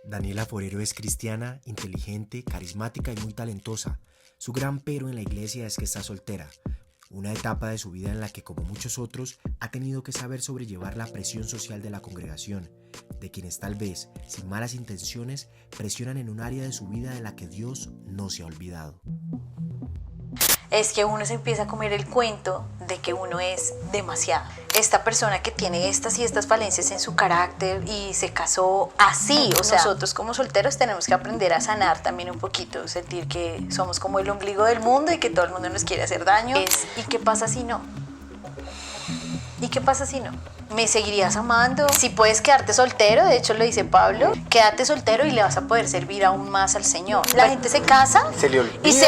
Daniela Forero es cristiana, inteligente, carismática y muy talentosa. Su gran pero en la iglesia es que está soltera, una etapa de su vida en la que, como muchos otros, ha tenido que saber sobrellevar la presión social de la congregación, de quienes tal vez, sin malas intenciones, presionan en un área de su vida de la que Dios no se ha olvidado. Es que uno se empieza a comer el cuento de que uno es demasiado. Esta persona que tiene estas y estas falencias en su carácter y se casó así, o sea, nosotros como solteros tenemos que aprender a sanar también un poquito, sentir que somos como el ombligo del mundo y que todo el mundo nos quiere hacer daño. ¿Y qué pasa si no? ¿Y qué pasa si no? ¿Me seguirías amando? Si puedes quedarte soltero, de hecho lo dice Pablo, quédate soltero y le vas a poder servir aún más al Señor. La gente se casa y se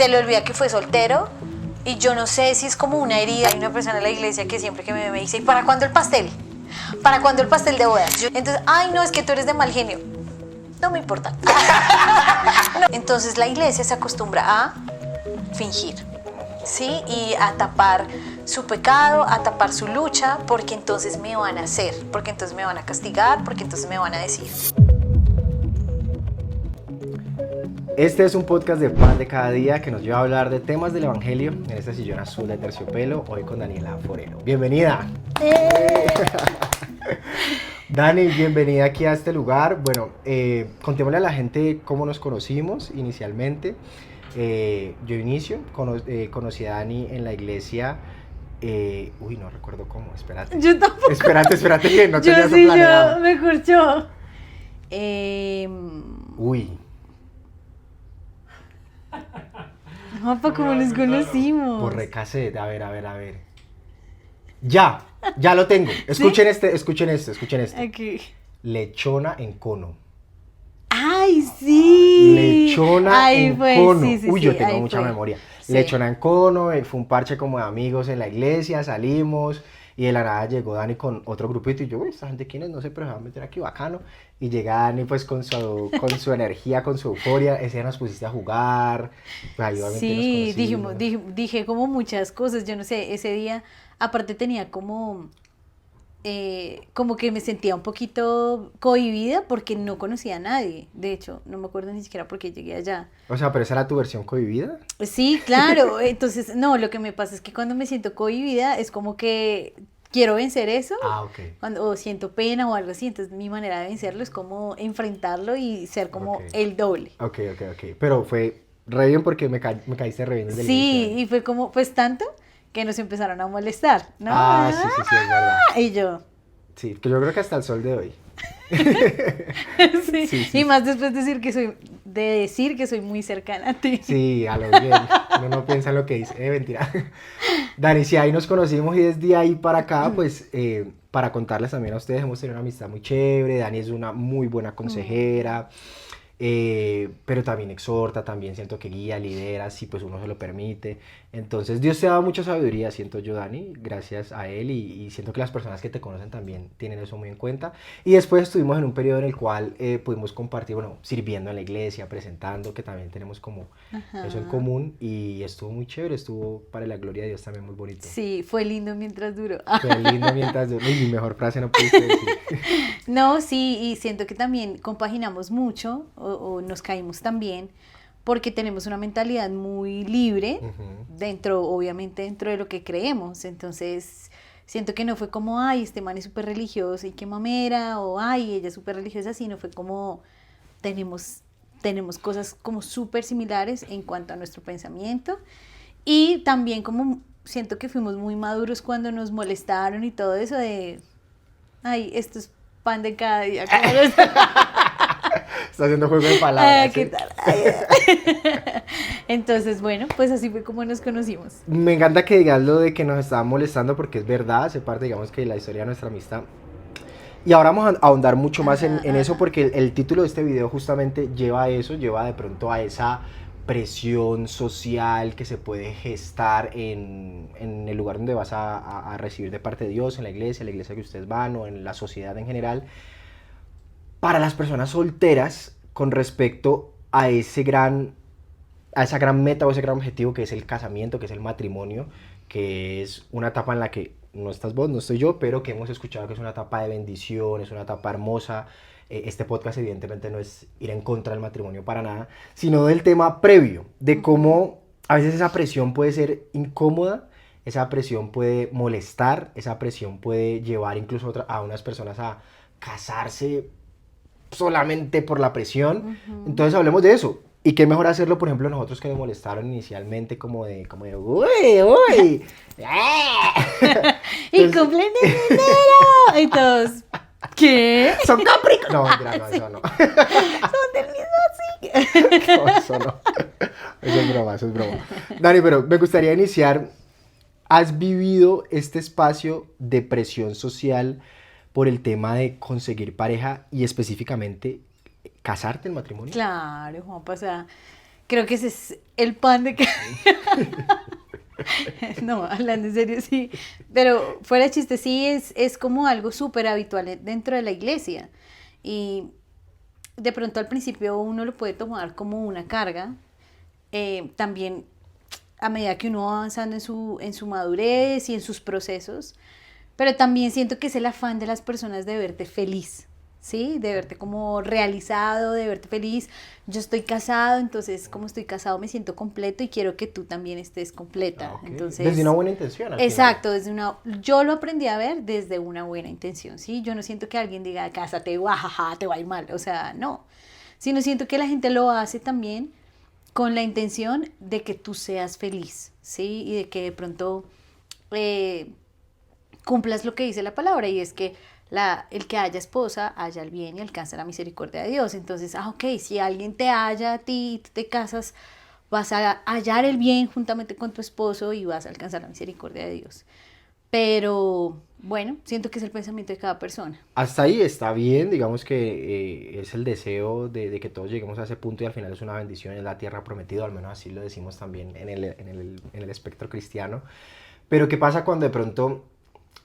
le olvida que fue soltero. Y yo no sé si es como una herida. Hay una persona en la iglesia que siempre que me dice, ¿y para cuándo el pastel? ¿Para cuándo el pastel de bodas? Entonces, ay no, es que tú eres de mal genio. No me importa. Entonces la iglesia se acostumbra a fingir, ¿sí? Y a tapar su pecado, a tapar su lucha, porque entonces me van a hacer, porque entonces me van a castigar, porque entonces me van a decir. Este es un podcast de Pan de Cada Día que nos lleva a hablar de temas del Evangelio en este sillón azul de terciopelo, hoy con Daniela Forero. ¡Bienvenida! Dani, bienvenida aquí a este lugar. Bueno, contémosle a la gente cómo nos conocimos inicialmente. Yo conocí a Dani en la iglesia. No recuerdo cómo, espérate. Yo tampoco. Espérate, que no tenía eso planeado. Yo me corchó. Papá, ¿cómo nos conocimos? Por recassette, a ver. Ya lo tengo. Escuchen ¿Sí? escuchen esto. Okay. Lechona en cono. ¡Ay, sí! Lechona en cono. Sí, yo tengo mucha memoria. Sí. Lechona en cono, fue un parche como de amigos en la iglesia, salimos y de la nada llegó Dani con otro grupito y yo, esta gente quién es, no sé, pero se va a meter aquí bacano. Y llega Dani pues con su energía, con su euforia, ese día nos pusiste a jugar. Sí, dije como muchas cosas, yo no sé, ese día aparte tenía como que me sentía un poquito cohibida porque no conocía a nadie. De hecho, no me acuerdo ni siquiera por qué llegué allá. O sea, ¿pero esa era tu versión cohibida? Sí, claro. Entonces, no, lo que me pasa es que cuando me siento cohibida es como que quiero vencer eso. Ok. O siento pena o algo así. Entonces, mi manera de vencerlo es como enfrentarlo y ser como el doble. Ok. Pero fue re bien porque me caíste re bien desde el inicio. Sí, y fue como, pues tanto que nos empezaron a molestar, ¿no? Sí, es verdad. Y yo. Sí, que yo creo que hasta el sol de hoy. Sí. Y más después de decir que soy muy cercana a ti. Sí, a lo bien. Uno no piensa en lo que dice. Mentira. Dani, sí, ahí nos conocimos y desde ahí para acá, pues, para contarles también a ustedes, hemos tenido una amistad muy chévere. Dani es una muy buena consejera. Pero también exhorta, también siento que guía, lidera, si pues uno se lo permite. Entonces Dios te ha dado mucha sabiduría, siento yo, Dani, gracias a él, y siento que las personas que te conocen también tienen eso muy en cuenta. Y después estuvimos en un periodo en el cual pudimos compartir, sirviendo en la iglesia, presentando, que también tenemos como eso en común, y estuvo muy chévere, estuvo para la gloria de Dios también muy bonito. Sí, fue lindo mientras duró. Fue lindo mientras duró, y mi mejor frase no pudiste decir. No, sí, y siento que también compaginamos mucho, o nos caímos también, porque tenemos una mentalidad muy libre, obviamente dentro de lo que creemos. Entonces siento que no fue como, ay, este man es súper religioso y qué mamera, o ay, ella es súper religiosa, sino fue como, tenemos cosas como súper similares en cuanto a nuestro pensamiento, y también como siento que fuimos muy maduros cuando nos molestaron y todo eso de, ay, esto es pan de cada día. Está haciendo juego de palabras. ¿Qué tal? Entonces, bueno, pues así fue como nos conocimos. Me encanta que digas lo de que nos estaban molestando, porque es verdad, hace parte, digamos, que de la historia de nuestra amistad. Y ahora vamos a ahondar mucho más en eso, porque el título de este video justamente lleva a eso, lleva de pronto a esa presión social que se puede gestar en el lugar donde vas a recibir de parte de Dios, en la iglesia que ustedes van, o en la sociedad en general, para las personas solteras con respecto a esa gran meta o ese gran objetivo que es el casamiento, que es el matrimonio, que es una etapa en la que no estás vos, no estoy yo, pero que hemos escuchado que es una etapa de bendición, es una etapa hermosa, Este podcast evidentemente no es ir en contra del matrimonio para nada, sino del tema previo, de cómo a veces esa presión puede ser incómoda, esa presión puede molestar, esa presión puede llevar incluso a unas personas a casarse solamente por la presión. Entonces hablemos de eso. Y qué mejor hacerlo, por ejemplo, nosotros que nos molestaron inicialmente como de uy, y cumplen en enero. Y todos, ¿qué? Son Capricornio. No, mentira, no, eso no. Son del mismo signo. No, eso no. Eso es broma, eso es broma. Dani, pero me gustaría iniciar. ¿Has vivido este espacio de presión social por el tema de conseguir pareja y específicamente casarte en matrimonio? Claro, Juanpa, o sea, creo que ese es el pan de cada No, hablando en serio, sí. Pero fuera de chiste, sí, es como algo súper habitual dentro de la iglesia. Y de pronto al principio uno lo puede tomar como una carga. También a medida que uno va avanzando en su madurez y en sus procesos. Pero también siento que es el afán de las personas de verte feliz. ¿Sí? De verte como realizado, de verte feliz. Yo estoy casado, entonces como estoy casado me siento completo y quiero que tú también estés completa. Okay. Entonces, desde una buena intención. Exacto, yo lo aprendí a ver desde una buena intención, ¿sí? Yo no siento que alguien diga, cásate, guajaja, te va a ir mal, o sea, no. Sino siento que la gente lo hace también con la intención de que tú seas feliz, ¿sí? Y de que de pronto cumplas lo que dice la palabra, y es que el que haya esposa, haya el bien y alcanza la misericordia de Dios. Entonces, ok, si alguien te halla a ti y tú te casas, vas a hallar el bien juntamente con tu esposo y vas a alcanzar la misericordia de Dios. Pero, bueno, siento que es el pensamiento de cada persona. Hasta ahí está bien, digamos que es el deseo de que todos lleguemos a ese punto y al final es una bendición en la tierra prometida, al menos así lo decimos también en el espectro cristiano. Pero ¿qué pasa cuando de pronto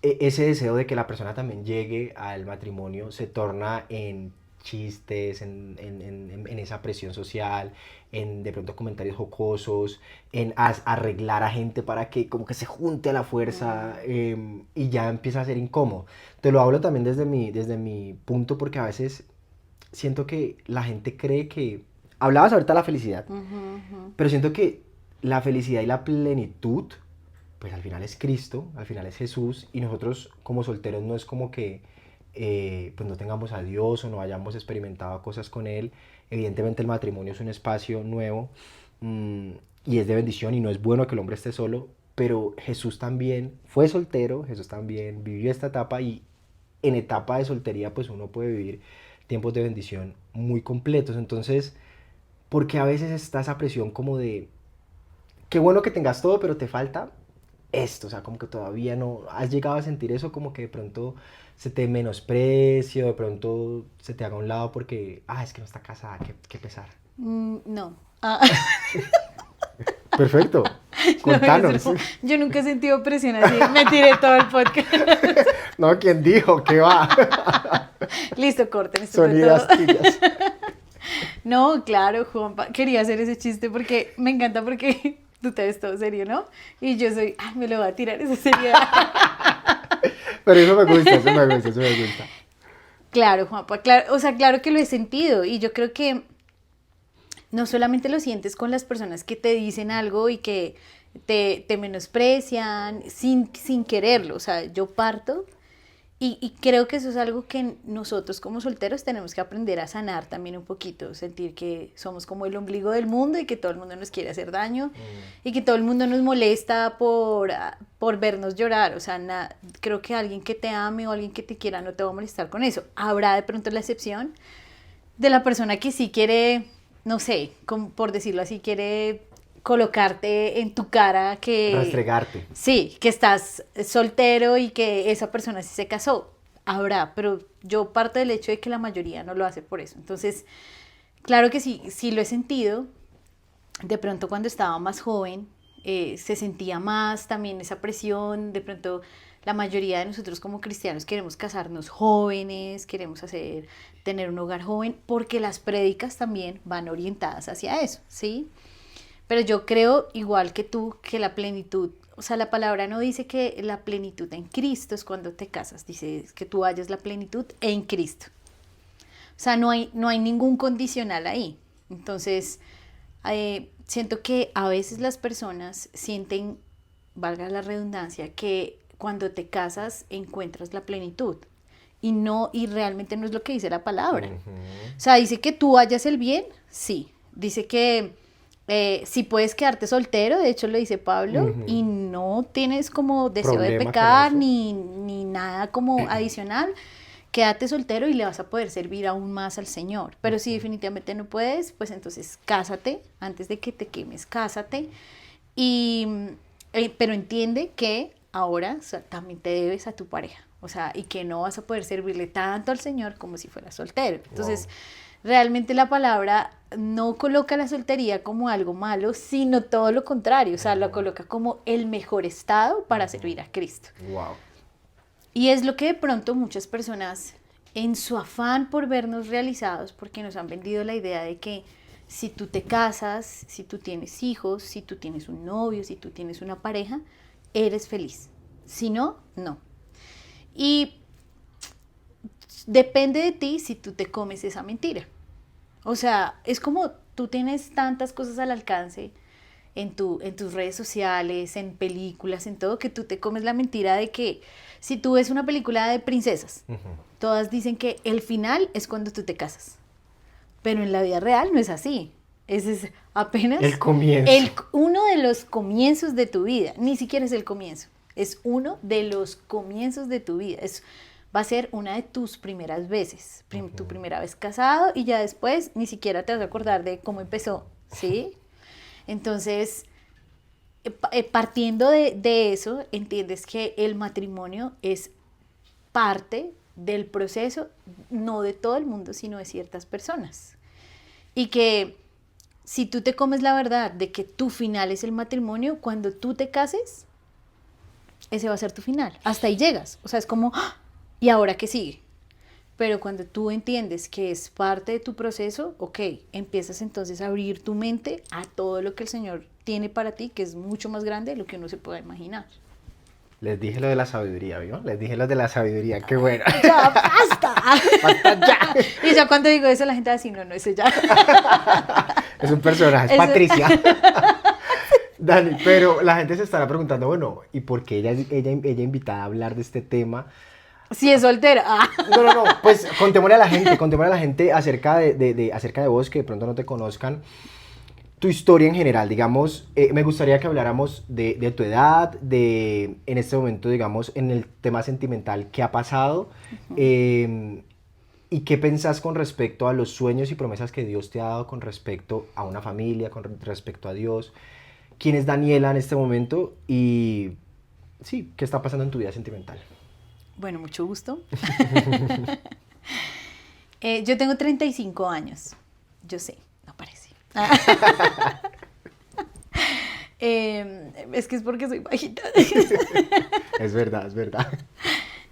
ese deseo de que la persona también llegue al matrimonio se torna en chistes, en esa presión social, en de pronto comentarios jocosos, en arreglar a gente para que como que se junte a la fuerza y ya empieza a ser incómodo? Te lo hablo también desde mi punto porque a veces siento que la gente cree que... Hablabas ahorita de la felicidad, pero siento que la felicidad y la plenitud pues al final es Cristo, al final es Jesús, y nosotros como solteros no es como que pues no tengamos a Dios o no hayamos experimentado cosas con Él. Evidentemente el matrimonio es un espacio nuevo y es de bendición y no es bueno que el hombre esté solo, pero Jesús también fue soltero, Jesús también vivió esta etapa y en etapa de soltería pues uno puede vivir tiempos de bendición muy completos. Entonces, porque a veces está esa presión como de, qué bueno que tengas todo, pero te falta esto, o sea, como que todavía no has llegado a sentir eso, como que de pronto se te menosprecia, de pronto se te haga a un lado porque, es que no está casada, qué pesar. No. Perfecto, contanos. No, yo nunca he sentido presión así, me tiré todo el podcast. No, ¿quién dijo? ¿Qué va? Listo, corten. Sonidas tías. No, claro, Juanpa, quería hacer ese chiste porque me encanta porque tú te ves todo serio, ¿no? Y yo soy, me lo voy a tirar esa seriedad. Pero eso me gusta. Claro, Juanpa, claro, o sea, claro que lo he sentido y yo creo que no solamente lo sientes con las personas que te dicen algo y que te menosprecian sin quererlo, o sea, yo parto y creo que eso es algo que nosotros como solteros tenemos que aprender a sanar también un poquito, sentir que somos como el ombligo del mundo y que todo el mundo nos quiere hacer daño y que todo el mundo nos molesta por vernos llorar, o sea, creo que alguien que te ame o alguien que te quiera no te va a molestar con eso. Habrá de pronto la excepción de la persona que sí quiere, no sé, por decirlo así, quiere colocarte en tu cara que... Restregarte. Sí, que estás soltero y que esa persona sí se casó. Habrá, pero yo parto del hecho de que la mayoría no lo hace por eso. Entonces, claro que sí lo he sentido. De pronto cuando estaba más joven, se sentía más también esa presión. De pronto la mayoría de nosotros como cristianos queremos casarnos jóvenes, queremos tener un hogar joven, porque las prédicas también van orientadas hacia eso, ¿sí? Pero yo creo, igual que tú, que la plenitud, o sea, la palabra no dice que la plenitud en Cristo es cuando te casas, dice que tú hallas la plenitud en Cristo. O sea, no hay ningún condicional ahí. Entonces, siento que a veces las personas sienten, valga la redundancia, que cuando te casas encuentras la plenitud. Y realmente no es lo que dice la palabra. O sea, dice que tú hallas el bien, sí. Dice que si puedes quedarte soltero, de hecho lo dice Pablo, y no tienes como deseo de pecar ni nada como adicional, quédate soltero y le vas a poder servir aún más al Señor. Pero si definitivamente no puedes, pues entonces cásate, antes de que te quemes, cásate. Pero entiende que ahora, o sea, también te debes a tu pareja. O sea, y que no vas a poder servirle tanto al Señor como si fueras soltero. Entonces, realmente la palabra no coloca la soltería como algo malo, sino todo lo contrario. O sea, lo coloca como el mejor estado para servir a Cristo. Wow. Y es lo que de pronto muchas personas, en su afán por vernos realizados, porque nos han vendido la idea de que si tú te casas, si tú tienes hijos, si tú tienes un novio, si tú tienes una pareja, eres feliz. Si no, no. Y depende de ti si tú te comes esa mentira. O sea, es como tú tienes tantas cosas al alcance en tus redes sociales, en películas, en todo, que tú te comes la mentira de que si tú ves una película de princesas, todas dicen que el final es cuando tú te casas. Pero en la vida real no es así. Ese es apenas el comienzo. Uno de los comienzos de tu vida. Ni siquiera es el comienzo. Es uno de los comienzos de tu vida. Va a ser una de tus primeras veces. Tu primera vez casado y ya después ni siquiera te vas a acordar de cómo empezó. ¿Sí? Entonces, partiendo de eso, entiendes que el matrimonio es parte del proceso, no de todo el mundo, sino de ciertas personas. Y que si tú te comes la verdad de que tu final es el matrimonio, cuando tú te cases, ese va a ser tu final. Hasta ahí llegas. O sea, es como, ¡ah! ¿Y ahora qué sigue? Pero cuando tú entiendes que es parte de tu proceso, ok, empiezas entonces a abrir tu mente a todo lo que el Señor tiene para ti, que es mucho más grande de lo que uno se puede imaginar. Les dije lo de la sabiduría, ¿vio? Les dije lo de la sabiduría, qué bueno. ¡Ya, basta! ¡Basta ya! Y ya cuando digo eso, la gente va a decir, no, ese ya. Es un personaje, es Patricia. Dani, pero la gente se estará preguntando, bueno, ¿y por qué ella invitada a hablar de este tema? Si es soltera. No, pues contémosle a la gente acerca de vos, que de pronto no te conozcan, tu historia en general, digamos, me gustaría que habláramos de tu edad, en este momento, digamos, en el tema sentimental, ¿qué ha pasado? ¿Y qué pensás con respecto a los sueños y promesas que Dios te ha dado con respecto a una familia, con respecto a Dios? ¿Quién es Daniela en este momento? Y sí, ¿qué está pasando en tu vida sentimental? Bueno, mucho gusto. Yo tengo 35 años. Yo sé, no parece. Es que es porque soy bajita. Es verdad.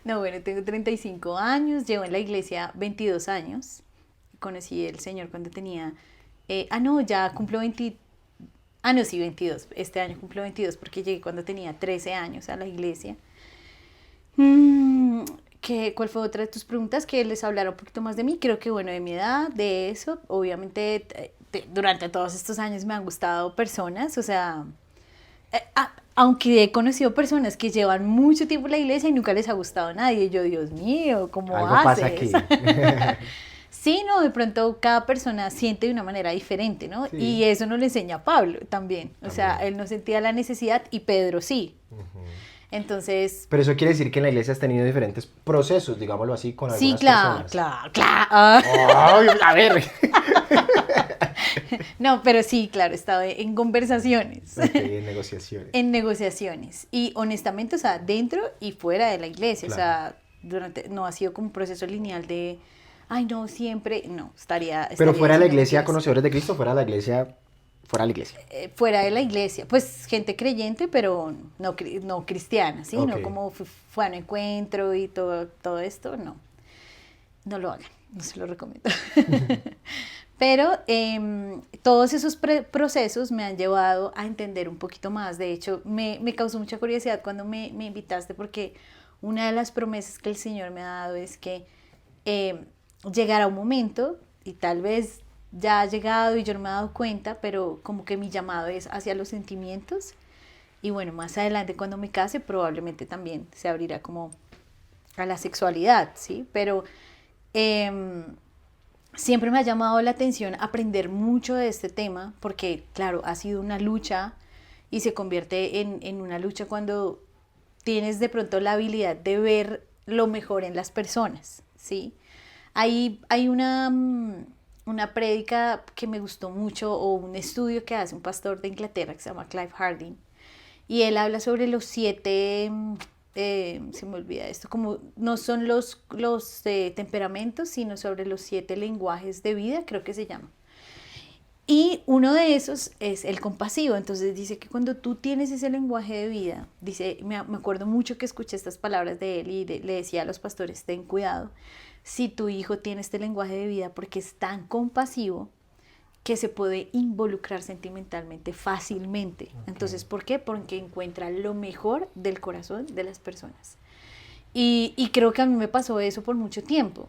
No, bueno, tengo 35 años, llevo en la iglesia 22 años. Conocí al Señor cuando tenía... ya cumplo 20... sí, 22. Este año cumplo 22 porque llegué cuando tenía 13 años a la iglesia. ¿Cuál fue otra de tus preguntas? Que les hablara un poquito más de mí. Creo que, bueno, de mi edad, de eso. Obviamente, durante todos estos años me han gustado personas, o sea, aunque he conocido personas que llevan mucho tiempo en la iglesia y nunca les ha gustado a nadie. Yo, Dios mío, ¿cómo algo haces? Pasa aquí. Sí, no, de pronto cada persona siente de una manera diferente, ¿no? Sí. Y eso nos lo enseña Pablo también. O sea, él no sentía la necesidad y Pedro sí. Entonces... Pero eso quiere decir que en la iglesia has tenido diferentes procesos, digámoslo así, con algunas personas. Claro. ¡Ay, a ver! No, pero sí, claro, he estado en conversaciones. Ok, en negociaciones. En negociaciones. Y honestamente, o sea, dentro y fuera de la iglesia. Claro. O sea, no ha sido como un proceso lineal de, ay, no, siempre, no, estaría Pero fuera de la iglesia, conocedores de Cristo, fuera de la iglesia... Fuera de la iglesia. Fuera de la iglesia, pues gente creyente, pero no cristiana, ¿sí? Okay. No como fue a un encuentro y todo esto, no. No lo hagan, no se lo recomiendo. Pero todos esos procesos me han llevado a entender un poquito más. De hecho, me causó mucha curiosidad cuando me invitaste, porque una de las promesas que el Señor me ha dado es que llegará un momento, y tal vez ya ha llegado y yo no me he dado cuenta, pero como que mi llamado es hacia los sentimientos. Y bueno, más adelante cuando me case probablemente también se abrirá como a la sexualidad, ¿sí? Pero eh, siempre me ha llamado la atención aprender mucho de este tema porque, claro, ha sido una lucha y se convierte en una lucha cuando tienes de pronto la habilidad de ver lo mejor en las personas, ¿sí? Hay una prédica que me gustó mucho o un estudio que hace un pastor de Inglaterra que se llama Clive Harding y él habla sobre los 7, se me olvida esto, como no son los temperamentos, sino sobre los 7 lenguajes de vida, creo que se llama. Y uno de esos es el compasivo. Entonces dice que cuando tú tienes ese lenguaje de vida, dice, me acuerdo mucho que escuché estas palabras de él y le decía a los pastores, ten cuidado, si tu hijo tiene este lenguaje de vida porque es tan compasivo que se puede involucrar sentimentalmente fácilmente. Okay. Entonces, ¿por qué? Porque encuentra lo mejor del corazón de las personas. Y creo que a mí me pasó eso por mucho tiempo.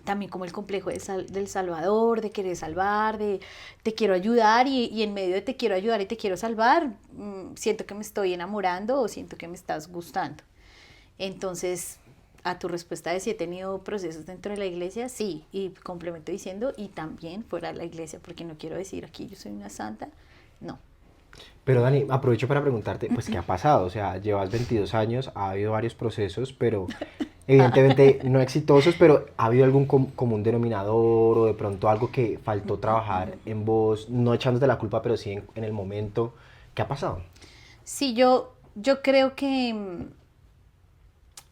También como el complejo del salvador, de querer salvar, de te quiero ayudar y en medio de te quiero ayudar y te quiero salvar, siento que me estoy enamorando o siento que me estás gustando. Entonces, a tu respuesta de si he tenido procesos dentro de la iglesia, sí, y complemento diciendo, y también fuera de la iglesia, porque no quiero decir aquí yo soy una santa, no. Pero Dani, aprovecho para preguntarte, pues, ¿qué ha pasado? O sea, llevas 22 años, ha habido varios procesos, pero evidentemente no exitosos, pero ¿ha habido algún común denominador o de pronto algo que faltó trabajar en vos, no echándote la culpa, pero sí en el momento? ¿Qué ha pasado? Sí, yo creo que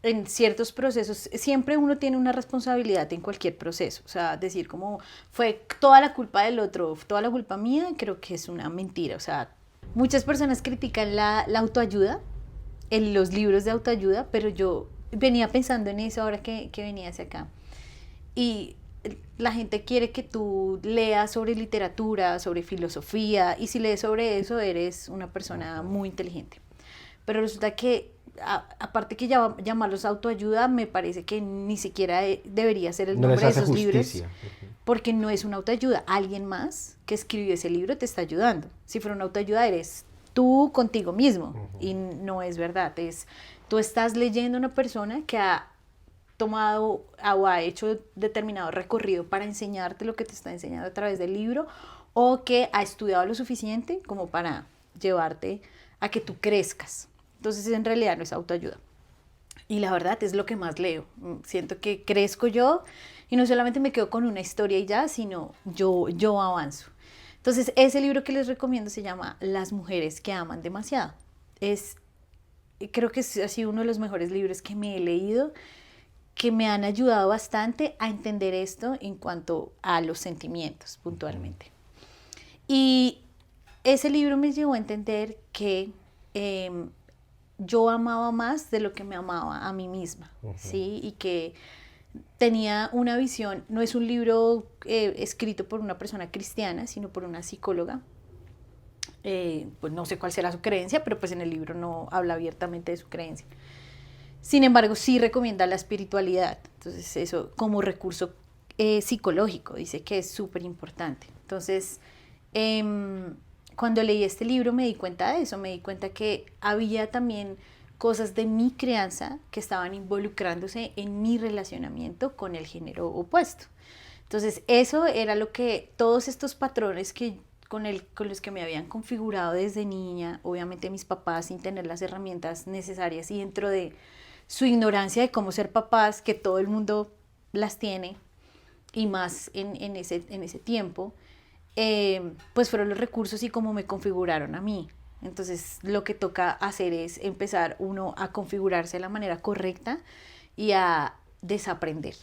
en ciertos procesos, siempre uno tiene una responsabilidad en cualquier proceso, o sea, decir como fue toda la culpa del otro, toda la culpa mía, creo que es una mentira, o sea, muchas personas critican la autoayuda, en los libros de autoayuda, pero yo venía pensando en eso ahora que venía hacia acá, y la gente quiere que tú leas sobre literatura, sobre filosofía, y si lees sobre eso eres una persona muy inteligente, pero resulta que aparte que llamarlos autoayuda, me parece que ni siquiera debería ser el nombre de esos libros, porque no es una autoayuda. Alguien más que escribió ese libro te está ayudando. Si fuera una autoayuda, eres tú contigo mismo, y no es verdad. Tú estás leyendo a una persona que ha tomado o ha hecho determinado recorrido para enseñarte lo que te está enseñando a través del libro, o que ha estudiado lo suficiente como para llevarte a que tú crezcas. Entonces, en realidad no es autoayuda. Y la verdad es lo que más leo. Siento que crezco yo y no solamente me quedo con una historia y ya, sino yo avanzo. Entonces, ese libro que les recomiendo se llama Las mujeres que aman demasiado. Creo que ha sido uno de los mejores libros que me he leído, que me han ayudado bastante a entender esto en cuanto a los sentimientos, puntualmente. Y ese libro me llevó a entender que yo amaba más de lo que me amaba a mí misma, ¿sí? Y que tenía una visión, no es un libro escrito por una persona cristiana, sino por una psicóloga. Pues no sé cuál será su creencia, pero pues en el libro no habla abiertamente de su creencia. Sin embargo, sí recomienda la espiritualidad, entonces eso como recurso psicológico, dice que es súper importante. Entonces, cuando leí este libro me di cuenta de eso, me di cuenta que había también cosas de mi crianza que estaban involucrándose en mi relacionamiento con el género opuesto. Entonces eso era lo que todos estos patrones con los que me habían configurado desde niña, obviamente mis papás sin tener las herramientas necesarias y dentro de su ignorancia de cómo ser papás, que todo el mundo las tiene y más en ese tiempo, pues fueron los recursos y cómo me configuraron a mí. Entonces lo que toca hacer es empezar uno a configurarse de la manera correcta y a desaprender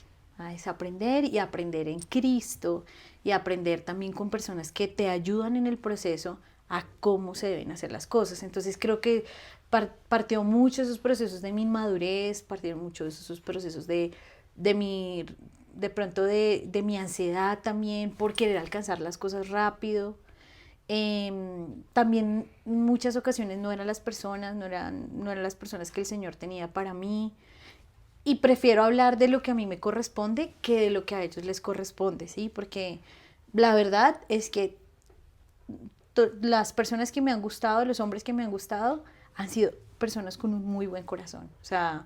y a aprender en Cristo y a aprender también con personas que te ayudan en el proceso a cómo se deben hacer las cosas. Entonces creo que partió mucho esos procesos de mi inmadurez, partieron mucho esos procesos de pronto de mi ansiedad también por querer alcanzar las cosas rápido. También en muchas ocasiones no eran las personas que el Señor tenía para mí. y prefiero hablar de lo que a mí me corresponde que de lo que a ellos les corresponde, ¿sí? Porque la verdad es que las personas que me han gustado, los hombres que me han gustado, han sido personas con un muy buen corazón. O sea,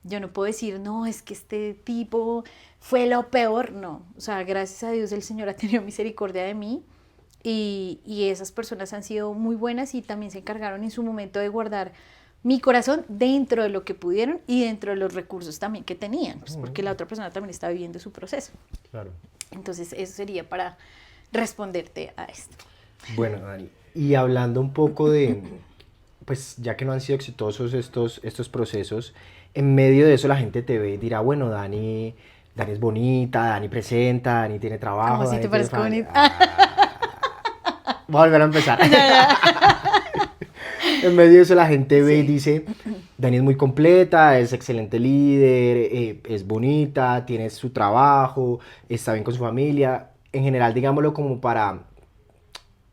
yo no puedo decir, no, es que este tipo fue lo peor. No, o sea, gracias a Dios el Señor ha tenido misericordia de mí y esas personas han sido muy buenas y también se encargaron en su momento de guardar mi corazón dentro de lo que pudieron y dentro de los recursos también que tenían, pues, porque la otra persona también está viviendo su proceso. Claro. Entonces, eso sería para responderte a esto. Bueno, Dani, y hablando un poco de, pues ya que no han sido exitosos estos procesos, en medio de eso la gente te ve y dirá, bueno, Dani es bonita, Dani presenta, Dani tiene trabajo. Como si Dani te tiene parezco familia. bonita. Voy a volver a empezar. En medio de eso la gente ve y dice, Dani es muy completa, es excelente líder, es bonita, tiene su trabajo, está bien con su familia. En general, digámoslo como para...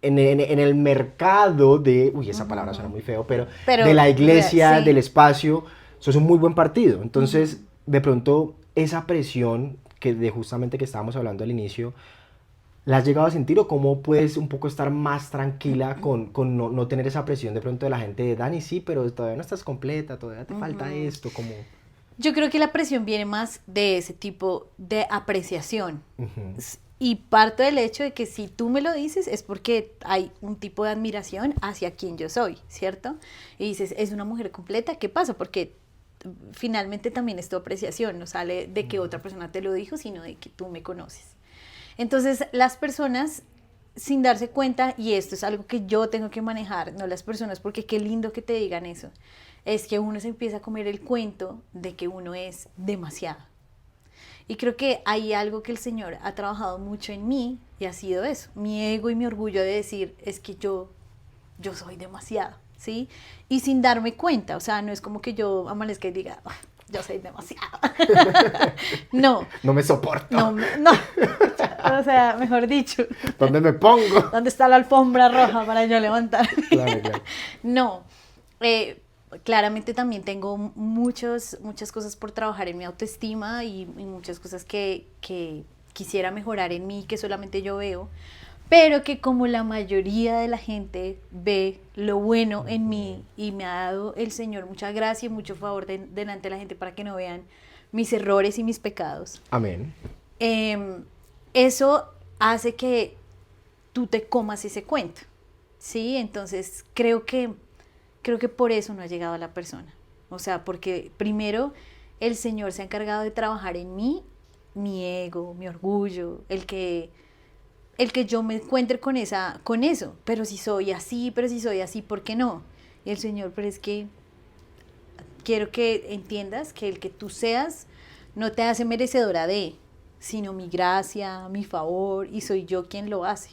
En el mercado de... Uy, esa palabra suena muy feo, pero de la iglesia, sí, del espacio, sos un muy buen partido. Entonces, de pronto, esa presión justamente que estábamos hablando al inicio, ¿la has llegado a sentir o cómo puedes un poco estar más tranquila con no tener esa presión de pronto de la gente de Dani, sí, pero todavía no estás completa, todavía te falta esto, como... Yo creo que la presión viene más de ese tipo de apreciación. Y parto del hecho de que si tú me lo dices es porque hay un tipo de admiración hacia quien yo soy, ¿cierto? Y dices, es una mujer completa, ¿qué pasa? Porque finalmente también es tu apreciación, no sale de que otra persona te lo dijo, sino de que tú me conoces. Entonces, las personas, sin darse cuenta, y esto es algo que yo tengo que manejar, no las personas, porque qué lindo que te digan eso, es que uno se empieza a comer el cuento de que uno es demasiado. Y creo que hay algo que el Señor ha trabajado mucho en mí y ha sido eso, mi ego y mi orgullo de decir, es que yo soy demasiado, ¿sí? Y sin darme cuenta, o sea, no es como que yo amanezca y diga, oh, yo soy demasiado. No. No me soporto. No. O sea, mejor dicho. ¿Dónde me pongo? ¿Dónde está la alfombra roja para yo levantarme? Claro. No. Claramente también tengo muchas cosas por trabajar en mi autoestima y muchas cosas que quisiera mejorar en mí, que solamente yo veo, pero que como la mayoría de la gente ve lo bueno en mí y me ha dado el Señor mucha gracia y mucho favor delante de la gente para que no vean mis errores y mis pecados. Amén. Eso hace que tú te comas ese cuento, ¿sí? Entonces creo que por eso no ha llegado a la persona. O sea, porque primero el Señor se ha encargado de trabajar en mí, mi ego, mi orgullo, el que yo me encuentre con eso. Pero si soy así, ¿por qué no? Y el Señor, pero es que quiero que entiendas que el que tú seas no te hace merecedora de, sino mi gracia, mi favor, y soy yo quien lo hace.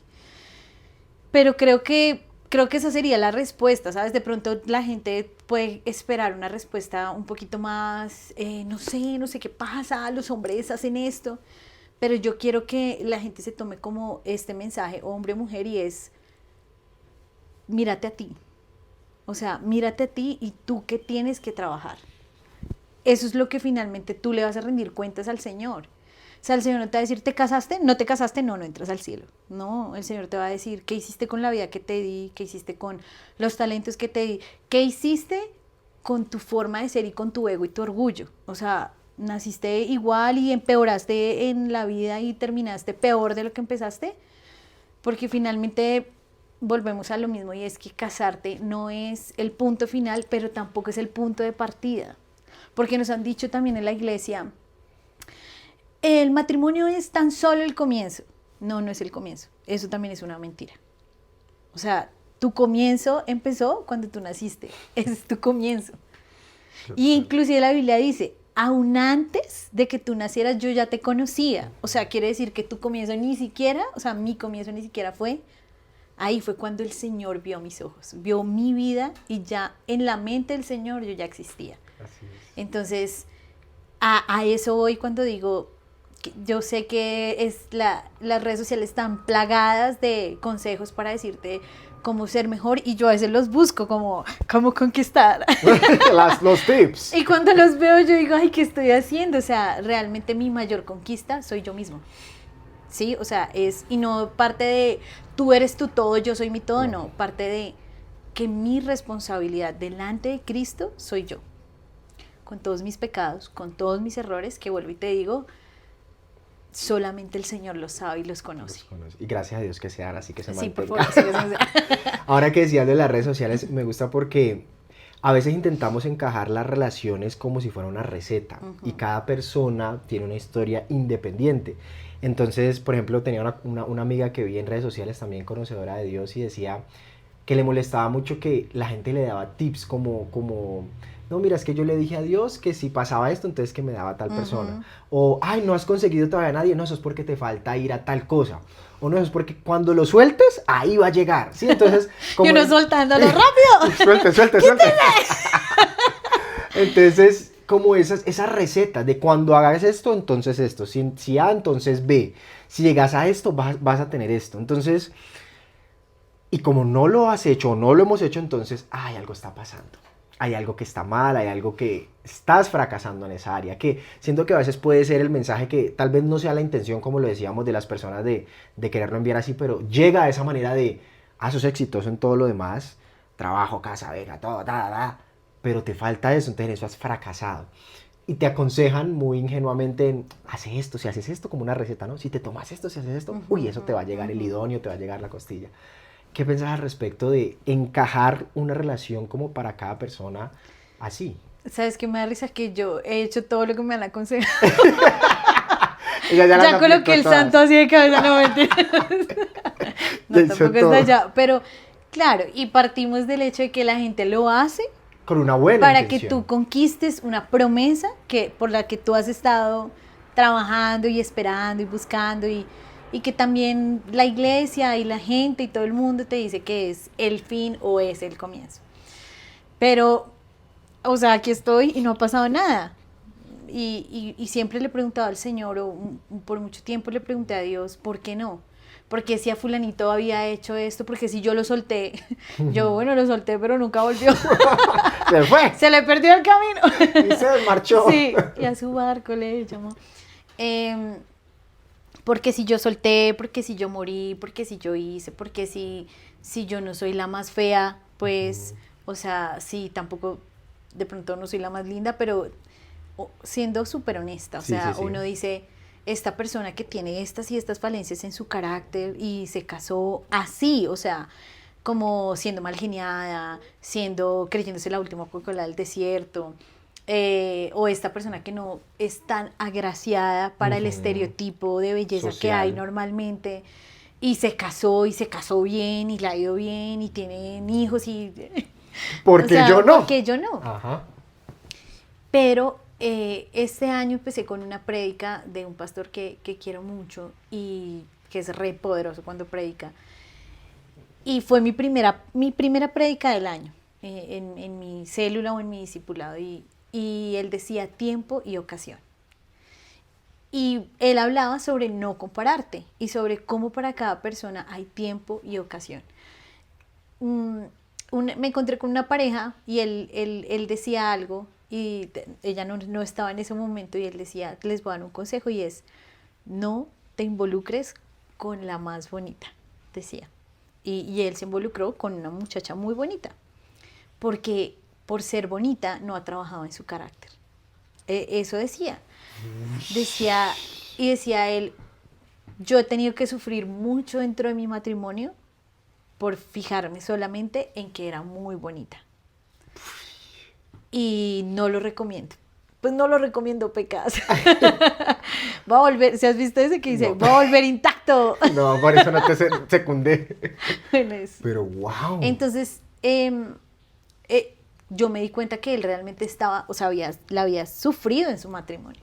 Pero creo que esa sería la respuesta, ¿sabes? De pronto la gente puede esperar una respuesta un poquito más, no sé qué pasa, los hombres hacen esto, pero yo quiero que la gente se tome como este mensaje, hombre o mujer, y es, mírate a ti. O sea, mírate a ti y tú qué tienes que trabajar. Eso es lo que finalmente tú le vas a rendir cuentas al Señor. O sea, el Señor no te va a decir, ¿te casaste? ¿No te casaste? No entras al cielo. No, el Señor te va a decir, ¿qué hiciste con la vida que te di? ¿Qué hiciste con los talentos que te di? ¿Qué hiciste con tu forma de ser y con tu ego y tu orgullo? O sea, ¿naciste igual y empeoraste en la vida y terminaste peor de lo que empezaste? Porque finalmente volvemos a lo mismo y es que casarte no es el punto final, pero tampoco es el punto de partida. Porque nos han dicho también en la iglesia, el matrimonio es tan solo el comienzo. No es el comienzo. Eso también es una mentira. O sea, tu comienzo empezó cuando tú naciste. Ese es tu comienzo. Y inclusive la Biblia dice, aún antes de que tú nacieras yo ya te conocía. O sea, quiere decir que tu comienzo ni siquiera, o sea, mi comienzo ni siquiera fue. Ahí fue cuando el Señor vio mis ojos, vio mi vida y ya en la mente del Señor yo ya existía. Así es. Entonces, a eso voy cuando digo, yo sé que las redes sociales están plagadas de consejos para decirte cómo ser mejor y yo a veces los busco como cómo conquistar. Los tips. Y cuando los veo yo digo, ay, ¿qué estoy haciendo? O sea, realmente mi mayor conquista soy yo mismo. Sí, o sea, y no parte de tú eres tu todo, yo soy mi todo, no, parte de que mi responsabilidad delante de Cristo soy yo. Con todos mis pecados, con todos mis errores, que vuelvo y te digo, solamente el Señor los sabe y los conoce. Y gracias a Dios que sean así, que se Sí, por mantengan. favor, sí, eso. Ahora que decías de las redes sociales, me gusta porque a veces intentamos encajar las relaciones como si fuera una receta y cada persona tiene una historia independiente. Entonces, por ejemplo, tenía una amiga que vi en redes sociales, también conocedora de Dios, y decía que le molestaba mucho que la gente le daba tips como no, mira, es que yo le dije a Dios que si pasaba esto, entonces que me daba tal persona. O, ay, no has conseguido todavía a nadie, no, eso es porque te falta ir a tal cosa. O no, eso es porque cuando lo sueltes, ahí va a llegar. ¿Sí? Entonces, como... Y uno soltándolo rápido. Suelte. Entonces, como esa receta de cuando hagas esto, entonces esto. Si A, entonces B. Si llegas a esto, vas a tener esto. Entonces, y como no lo has hecho o no lo hemos hecho, entonces, ay, algo está pasando. Hay algo que está mal, hay algo que estás fracasando en esa área, que siento que a veces puede ser el mensaje que tal vez no sea la intención, como lo decíamos, de las personas de quererlo enviar así, pero llega a esa manera de, sos exitoso en todo lo demás, trabajo, casa, beca, todo, pero te falta eso, entonces en eso has fracasado. Y te aconsejan muy ingenuamente, hace esto, si haces esto como una receta, ¿no? Si te tomas esto, si haces esto, uy, eso te va a llegar el idóneo, te va a llegar la costilla. ¿Qué piensas al respecto de encajar una relación como para cada persona así? ¿Sabes qué me da risa? Que yo he hecho todo lo que me han aconsejado. ya coloqué el santo así de cabeza, no mentira. No, tampoco está allá. Pero, claro, y partimos del hecho de que la gente lo hace con una buena para intención. que tú conquistes una promesa por la que tú has estado trabajando y esperando y buscando y que también la iglesia y la gente y todo el mundo te dice que es el fin o es el comienzo. Pero, o sea, aquí estoy y no ha pasado nada. Y siempre le he preguntado al Señor, o por mucho tiempo le pregunté a Dios, ¿por qué no? Porque si a fulanito había hecho esto, porque si yo lo solté, bueno, lo solté, pero nunca volvió. Se fue. Se le perdió el camino. Y se marchó. Sí, y a su barco le llamó. Porque si yo solté, porque si yo morí, porque si yo hice, porque si yo no soy la más fea, pues, o sea, sí, tampoco, de pronto no soy la más linda, pero siendo súper honesta, o sea, uno dice, esta persona que tiene estas y estas falencias en su carácter y se casó así, o sea, como siendo mal geniada, creyéndose la última Coca-Cola del desierto, o esta persona que no es tan agraciada para el estereotipo de belleza social que hay normalmente, y se casó bien, y le ha ido bien, y tienen hijos, y... Porque yo no. Porque yo no. Ajá. Pero este año empecé con una prédica de un pastor que quiero mucho, y que es re poderoso cuando predica. Y fue mi primera prédica del año, en mi célula o en mi discipulado, y él decía tiempo y ocasión. Y él hablaba sobre no compararte y sobre cómo para cada persona hay tiempo y ocasión. Me encontré con una pareja y él decía algo y ella no estaba en ese momento, y él decía, les voy a dar un consejo, y es, no te involucres con la más bonita, decía. Y él se involucró con una muchacha muy bonita, porque por ser bonita no ha trabajado en su carácter. Eso decía. Decía él, yo he tenido que sufrir mucho dentro de mi matrimonio por fijarme solamente en que era muy bonita. Y no lo recomiendo. Pues no lo recomiendo, pecas. Va a volver, ¿si has visto ese que dice, no, va a volver intacto? No, por eso no te secundé. Bueno, pero wow. Entonces, yo me di cuenta que él realmente estaba, o sea, la había sufrido en su matrimonio.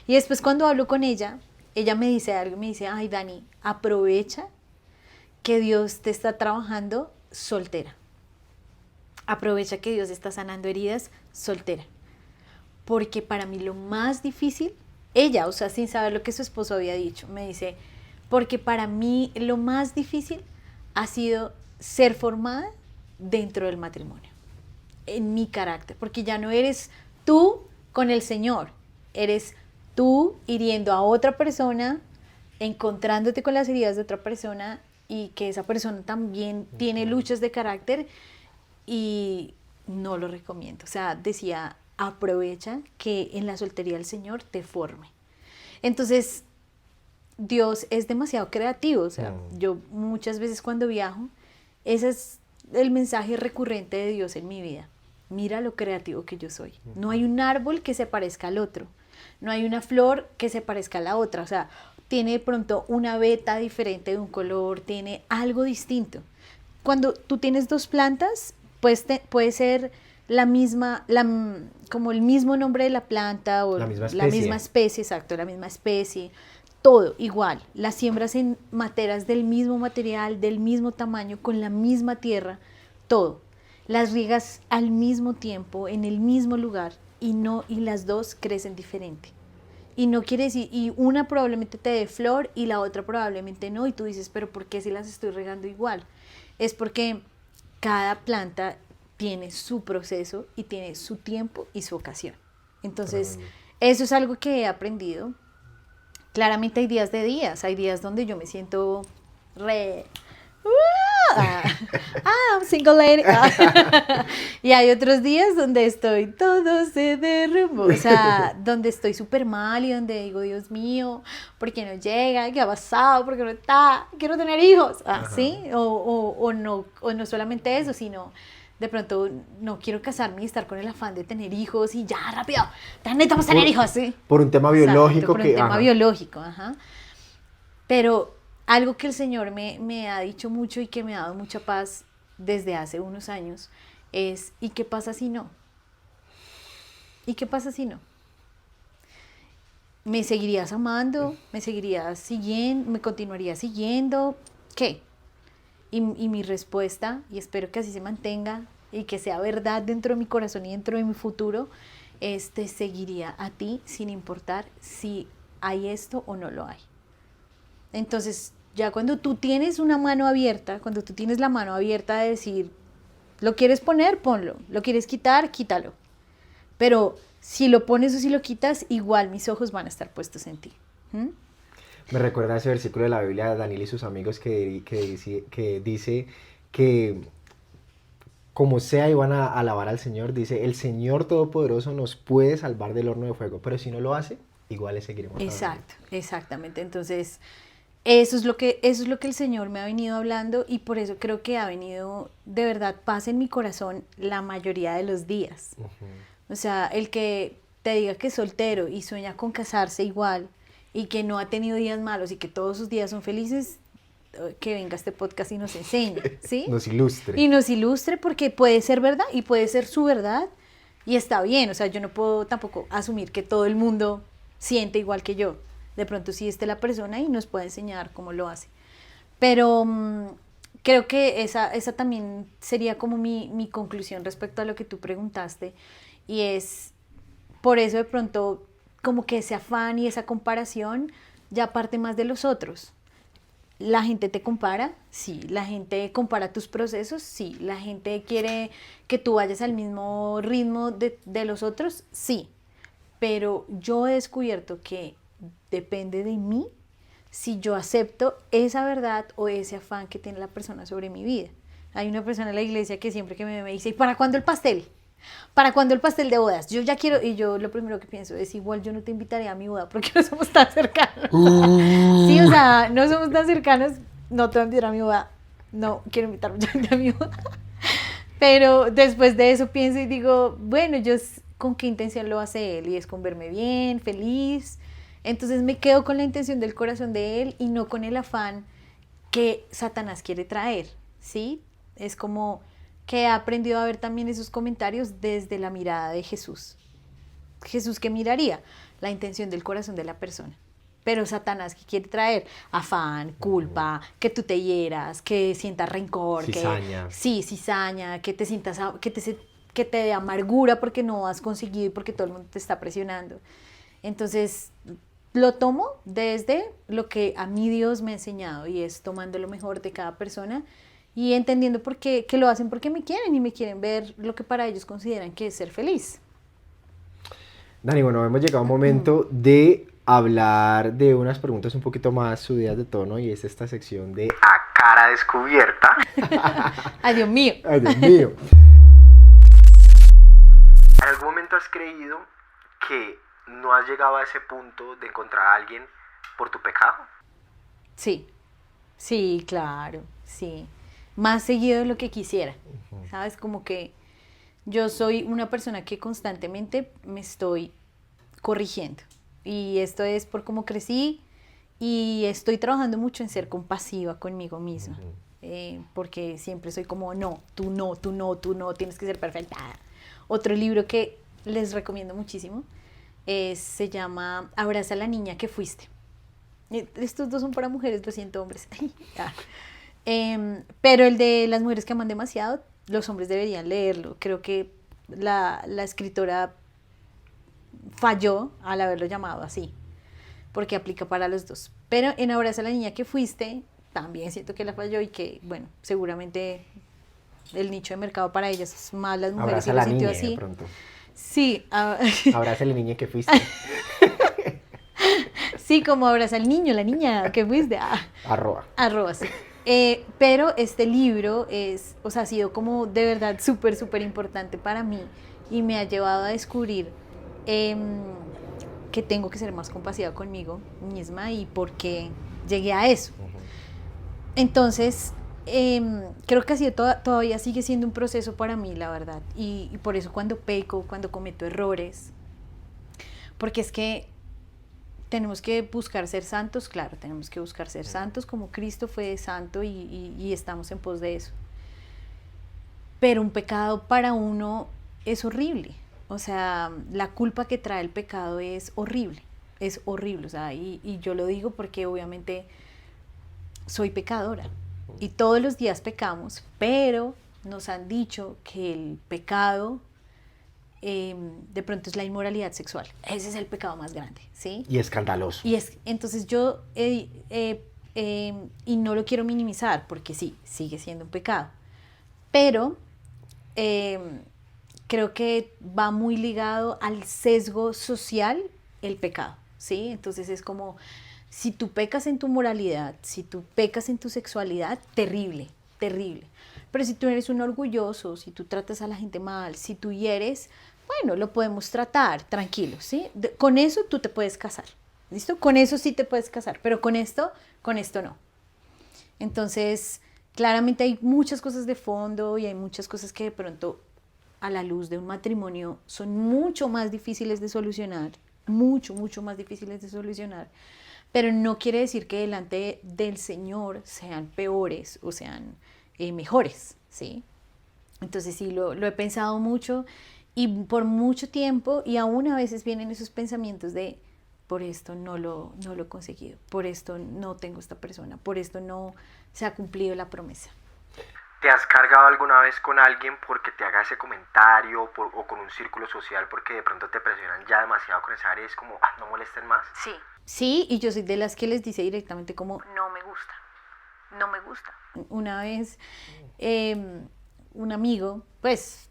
Y después cuando hablo con ella me dice algo, me dice, ay, Dani, aprovecha que Dios te está trabajando soltera. Aprovecha que Dios está sanando heridas soltera. Porque para mí lo más difícil, ella, o sea, sin saber lo que su esposo había dicho, me dice, porque para mí lo más difícil ha sido ser formada dentro del matrimonio, en mi carácter, porque ya no eres tú con el Señor, eres tú hiriendo a otra persona, encontrándote con las heridas de otra persona y que esa persona también tiene luchas de carácter y no lo recomiendo. O sea, decía, aprovecha que en la soltería el Señor te forme. Entonces, Dios es demasiado creativo. O sea, yo muchas veces cuando viajo, ese es el mensaje recurrente de Dios en mi vida. Mira lo creativo que yo soy. No hay un árbol que se parezca al otro. No hay una flor que se parezca a la otra. O sea, tiene de pronto una veta diferente de un color, tiene algo distinto. Cuando tú tienes dos plantas, pues puede ser la misma, como el mismo nombre de la planta o la misma especie, exacto, la misma especie, todo igual. Las siembras en materas del mismo material, del mismo tamaño, con la misma tierra, todo. Las riegas al mismo tiempo, en el mismo lugar y las dos crecen diferente. Y no quiere decir, y una probablemente te dé flor y la otra probablemente no, y tú dices, pero ¿por qué si las estoy regando igual? Es porque cada planta tiene su proceso y tiene su tiempo y su ocasión. Entonces, eso es algo que he aprendido. Claramente hay días de días, hay días donde yo me siento I'm single lady. Y hay otros días donde estoy, todo se derrumbó. O sea, donde estoy súper mal y donde digo, Dios mío, ¿por qué no llega? ¿Qué ha pasado? ¿Por qué no está? Quiero tener hijos. ¿Sí? O no solamente eso, sino de pronto no quiero casarme y estar con el afán de tener hijos y ya, rápido, necesitamos tener hijos. ¿Sí? Por un tema biológico. Exacto, por un tema biológico, ajá. Pero algo que el Señor me ha dicho mucho y que me ha dado mucha paz desde hace unos años es, ¿y qué pasa si no? ¿Y qué pasa si no? ¿Me seguirías amando? ¿Me seguirías siguiendo? ¿Me continuarías siguiendo? ¿Qué? Y mi respuesta, y espero que así se mantenga y que sea verdad dentro de mi corazón y dentro de mi futuro, es te seguiría a ti sin importar si hay esto o no lo hay. Entonces, ya cuando tú tienes una mano abierta, cuando tú tienes la mano abierta de decir, ¿lo quieres poner? Ponlo. ¿Lo quieres quitar? Quítalo. Pero si lo pones o si lo quitas, igual mis ojos van a estar puestos en ti. Me recuerda ese versículo de la Biblia de Daniel y sus amigos que dice que como sea iban a alabar al Señor, dice, el Señor Todopoderoso nos puede salvar del horno de fuego, pero si no lo hace, igual le seguiremos. Exacto, exactamente. Entonces, eso es lo que el Señor me ha venido hablando y por eso creo que ha venido de verdad paz en mi corazón la mayoría de los días. O sea, el que te diga que es soltero y sueña con casarse igual y que no ha tenido días malos y que todos sus días son felices, que venga a este podcast y nos enseñe, ¿sí? Nos ilustre. Y nos ilustre porque puede ser verdad y puede ser su verdad y está bien. O sea, yo no puedo tampoco asumir que todo el mundo siente igual que yo. De pronto sí esté la persona y nos puede enseñar cómo lo hace. Pero creo que esa también sería como mi conclusión respecto a lo que tú preguntaste. Y es, por eso de pronto, como que ese afán y esa comparación ya parte más de los otros. La gente te compara, sí. La gente compara tus procesos, sí. La gente quiere que tú vayas al mismo ritmo de los otros, sí. Pero yo he descubierto que depende de mí si yo acepto esa verdad o ese afán que tiene la persona sobre mi vida. Hay una persona en la iglesia que siempre que me dice, ¿y para cuándo el pastel? ¿Para cuándo el pastel de bodas? Yo ya quiero, y yo lo primero que pienso es, igual yo no te invitaría a mi boda porque no somos tan cercanos. Sí, o sea, no somos tan cercanos, no te voy a invitar a mi boda, no quiero invitar mucha gente a mi boda. Pero después de eso pienso y digo, bueno, yo con qué intención lo hace él, y es con verme bien, feliz. Entonces me quedo con la intención del corazón de él y no con el afán que Satanás quiere traer, ¿sí? Es como que he aprendido a ver también esos comentarios desde la mirada de Jesús. Jesús, ¿qué miraría? La intención del corazón de la persona. Pero Satanás, ¿qué quiere traer? Afán, culpa, que tú te hieras, que sientas rencor, cizaña. Cizaña, que te sientas, que te dé amargura porque no has conseguido y porque todo el mundo te está presionando. Entonces, lo tomo desde lo que a mí Dios me ha enseñado y es tomando lo mejor de cada persona y entendiendo por qué, que lo hacen porque me quieren y me quieren ver lo que para ellos consideran que es ser feliz. Dani, bueno, hemos llegado a un momento de hablar de unas preguntas un poquito más subidas de tono y es esta sección de A Cara Descubierta. Ay, Dios mío. Ay, Dios mío. ¿En algún momento has creído que no has llegado a ese punto de encontrar a alguien por tu pecado? Sí, sí, claro, sí. Más seguido de lo que quisiera, ¿sabes? Como que yo soy una persona que constantemente me estoy corrigiendo. Y esto es por cómo crecí y estoy trabajando mucho en ser compasiva conmigo misma. Porque siempre soy como, no, tú no, tú no, tú no, tienes que ser perfecta. Otro libro que les recomiendo muchísimo se llama Abraza a la niña que fuiste. Estos dos son para mujeres, lo siento, hombres. Pero el de las mujeres que aman demasiado, los hombres deberían leerlo. Creo que la escritora falló al haberlo llamado así, porque aplica para los dos. Pero en Abraza a la niña que fuiste, también siento que la falló y que, bueno, seguramente el nicho de mercado para ellas es más las mujeres. Abraza y a la lo sintió niña así. de pronto. Sí. Abraza a la niña que fuiste. Sí, como abraza al niño, la niña que fuiste. Arroba, sí. Pero este libro es, o sea, ha sido como de verdad súper, súper importante para mí y me ha llevado a descubrir que tengo que ser más compasiva conmigo misma y por qué llegué a eso. Entonces, creo que así todavía sigue siendo un proceso para mí, la verdad. Y por eso cuando peco, cuando cometo errores, porque es que tenemos que buscar ser santos, claro, tenemos que buscar ser santos como Cristo fue santo y estamos en pos de eso. Pero un pecado para uno es horrible. O sea, la culpa que trae el pecado es horrible, o sea, y yo lo digo porque obviamente soy pecadora y todos los días pecamos, pero nos han dicho que el pecado de pronto es la inmoralidad sexual. Ese es el pecado más grande, ¿sí? Y escandaloso. Entonces yo, y no lo quiero minimizar porque sí, sigue siendo un pecado, pero creo que va muy ligado al sesgo social el pecado, ¿sí? Entonces es como, si tú pecas en tu moralidad, si tú pecas en tu sexualidad, terrible, terrible. Pero si tú eres un orgulloso, si tú tratas a la gente mal, si tú hieres, bueno, lo podemos tratar tranquilo, ¿sí? Con eso tú te puedes casar, ¿listo? Con eso sí te puedes casar, pero con esto no. Entonces, claramente hay muchas cosas de fondo y hay muchas cosas que de pronto a la luz de un matrimonio son mucho más difíciles de solucionar, mucho más difíciles de solucionar, pero no quiere decir que delante del Señor sean peores o sean mejores, ¿sí? Entonces sí, lo he pensado mucho y por mucho tiempo, y aún a veces vienen esos pensamientos de por esto no lo he conseguido, por esto no tengo esta persona, por esto no se ha cumplido la promesa. ¿Te has cargado alguna vez con alguien porque te haga ese comentario o con un círculo social porque de pronto te presionan ya demasiado con esa área? Es como, no molesten más. Sí. Sí, y yo soy de las que les dice directamente como, No me gusta. No me gusta. una vez un amigo, pues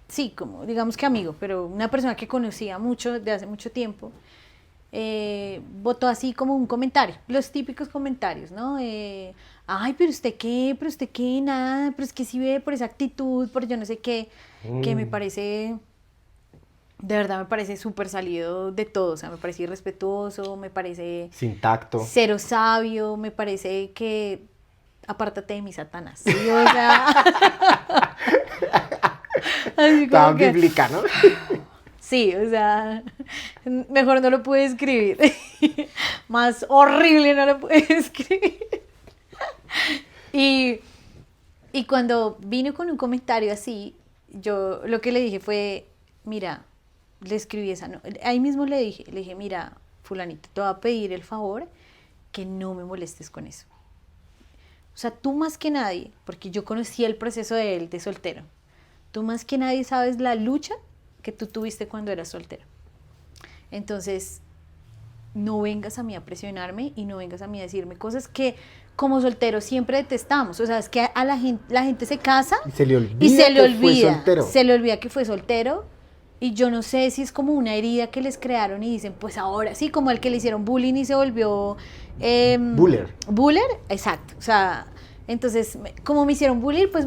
sí, como digamos que amigo, pero una persona que conocía mucho de hace mucho tiempo, botó así como un comentario, los típicos comentarios, ¿no? Ay, pero usted qué, nada, pero es que si ve por esa actitud, por yo no sé qué, que me parece, de verdad me parece súper salido de todo, o sea, me parece irrespetuoso, me parece sin tacto, cero sabio, me parece que apártate de mi Satanás, ¿sí? O sea, así como tan bíblica, ¿no? Sí, o sea, mejor no lo pude escribir. Más horrible no lo pude escribir. Y cuando vino con un comentario así, yo lo que le dije fue, mira, le escribí esa, no, ahí mismo le dije, mira, fulanito, te voy a pedir el favor que no me molestes con eso. O sea, tú más que nadie, porque yo conocí el proceso de él de soltero, tú más que nadie sabes la lucha que tú tuviste cuando eras soltero. Entonces, no vengas a mí a presionarme y no vengas a mí a decirme cosas que como solteros siempre detestamos. O sea, es que a la gente se casa Y se le olvida y se le que fue olvida. soltero. Se le olvida que fue soltero. Y yo no sé si es como una herida que les crearon y dicen, pues ahora sí, como el que le hicieron bullying y se volvió... Buller. Buller, exacto. O sea, entonces, como me hicieron bullying, pues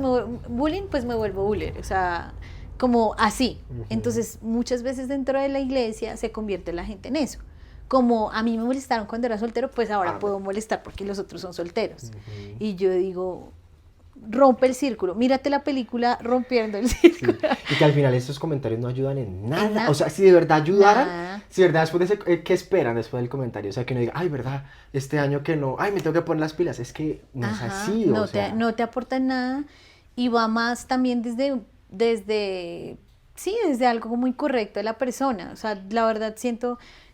me vuelvo buller. O sea, como así. Entonces, muchas veces dentro de la iglesia se convierte la gente en eso. Como a mí me molestaron cuando era soltero, pues ahora puedo molestar porque los otros son solteros. Y yo digo, rompe el círculo. Mírate la película Rompiendo el Círculo. Sí. Y que al final estos comentarios no ayudan en nada. En nada. O sea, si de verdad ayudaran, Nada. si de verdad después de ese, ¿qué esperan después del comentario? O sea, que uno diga, ay, verdad, este año que no, ay, me tengo que poner las pilas. Es que no Ajá, es así, no o sea. no te aportan nada y va más también desde algo muy correcto de la persona. O sea, la verdad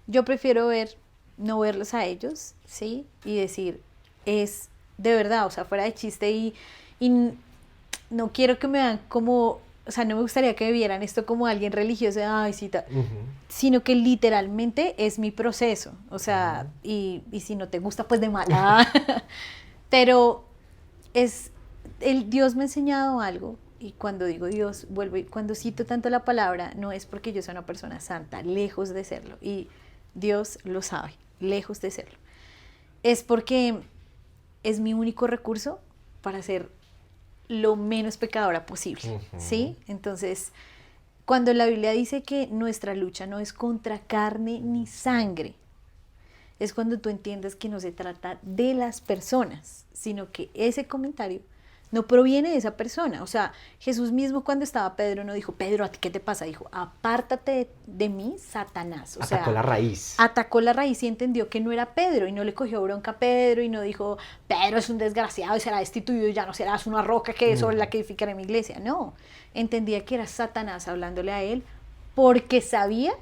yo prefiero no verlos a ellos, ¿sí? Y decir, es de verdad, o sea, fuera de chiste y no quiero que me vean como, o sea, no me gustaría que me vieran esto como alguien religioso, ay, sí, sino que literalmente es mi proceso, o sea, y si no te gusta, pues de mala. Pero Dios me ha enseñado algo, y cuando digo Dios, cuando cito tanto la palabra, no es porque yo sea una persona santa, lejos de serlo, y Dios lo sabe, lejos de serlo. Es porque es mi único recurso para ser lo menos pecadora posible, ¿sí? Entonces, cuando la Biblia dice que nuestra lucha no es contra carne ni sangre, es cuando tú entiendes que no se trata de las personas, sino que ese comentario no proviene de esa persona. O sea, Jesús mismo cuando estaba Pedro no dijo, Pedro, ¿a ti qué te pasa? Dijo, apártate de mí, Satanás. O Atacó la raíz. Atacó la raíz y entendió que no era Pedro y no le cogió bronca a Pedro y no dijo, Pedro es un desgraciado y será destituido y ya no serás una roca sobre la que edificaré mi iglesia. No, entendía que era Satanás hablándole a él porque sabía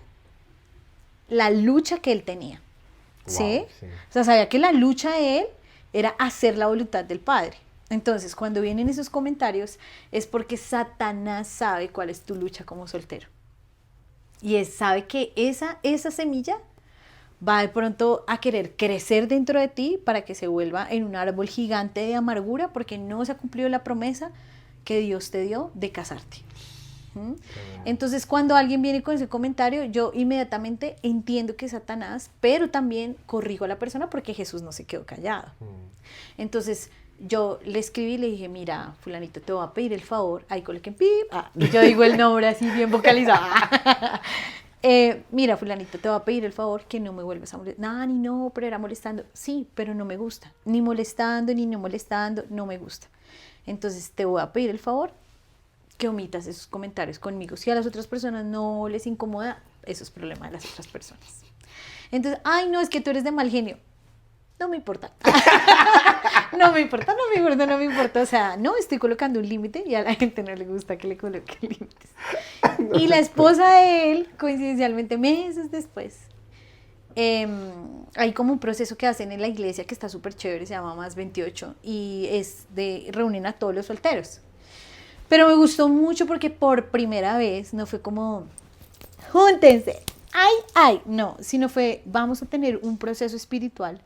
la lucha que él tenía. ¿Sí? Wow, sí. O sea, sabía que la lucha de él era hacer la voluntad del Padre. Entonces, cuando vienen esos comentarios, es porque Satanás sabe cuál es tu lucha como soltero. Y sabe que esa semilla va de pronto a querer crecer dentro de ti para que se vuelva en un árbol gigante de amargura porque no se ha cumplido la promesa que Dios te dio de casarte. Entonces, cuando alguien viene con ese comentario, yo inmediatamente entiendo que es Satanás, pero también corrijo a la persona porque Jesús no se quedó callado. Entonces, yo le escribí y le dije, mira, fulanito, te voy a pedir el favor, ahí coloquen pip, y yo digo el nombre así bien vocalizado. Mira, fulanito, te voy a pedir el favor que no me vuelvas a molestar. No, ni no, pero era molestando. Sí, pero no me gusta. Ni molestando, ni no molestando, no me gusta. Entonces, te voy a pedir el favor que omitas esos comentarios conmigo. Si a las otras personas no les incomoda, eso es problema de las otras personas. Entonces, ay, no, es que tú eres de mal genio. No me importa. No me importa. O sea, no, estoy colocando un límite y a la gente no le gusta que le coloque límites. Y la esposa de él, coincidencialmente, meses después, hay como un proceso que hacen en la iglesia que está súper chévere, se llama Más 28, y reúnen a todos los solteros. Pero me gustó mucho porque por primera vez no fue como, júntense, ay, no, sino fue, vamos a tener un proceso espiritual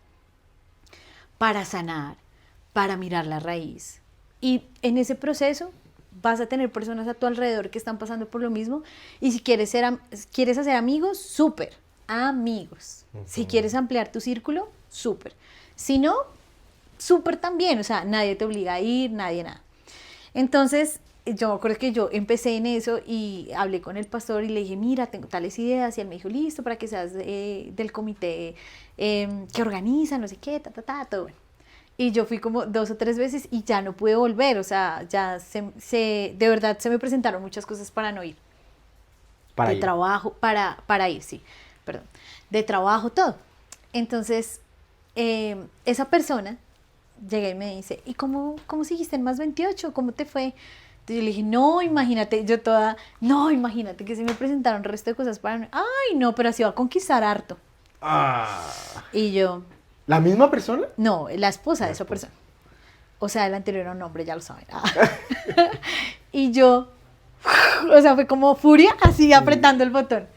para sanar, para mirar la raíz. Y en ese proceso vas a tener personas a tu alrededor que están pasando por lo mismo. Y si quieres hacer amigos, súper, amigos. Si quieres ampliar tu círculo, súper. Si no, súper también. O sea, nadie te obliga a ir, nadie nada. Entonces, yo me acuerdo que yo empecé en eso y hablé con el pastor y le dije, mira, tengo tales ideas. Y él me dijo, listo, para que seas del comité que organiza, no sé qué, todo bueno. Y yo fui como 2 o 3 veces y ya no pude volver, o sea, ya de verdad se me presentaron muchas cosas para no ir. Para de ir. Trabajo, para ir, sí, perdón. De trabajo, todo. Entonces, esa persona llega y me dice, ¿y cómo seguiste en Más 28? ¿Cómo te fue? Entonces yo le dije, no, imagínate que se me presentaron el resto de cosas para no. Ay, no, pero así va a conquistar harto. Y yo, ¿La misma persona? no, la esposa de esa persona. O sea, el anterior era un hombre, ya lo saben. Y yo, o sea, fue como furia, así apretando el botón.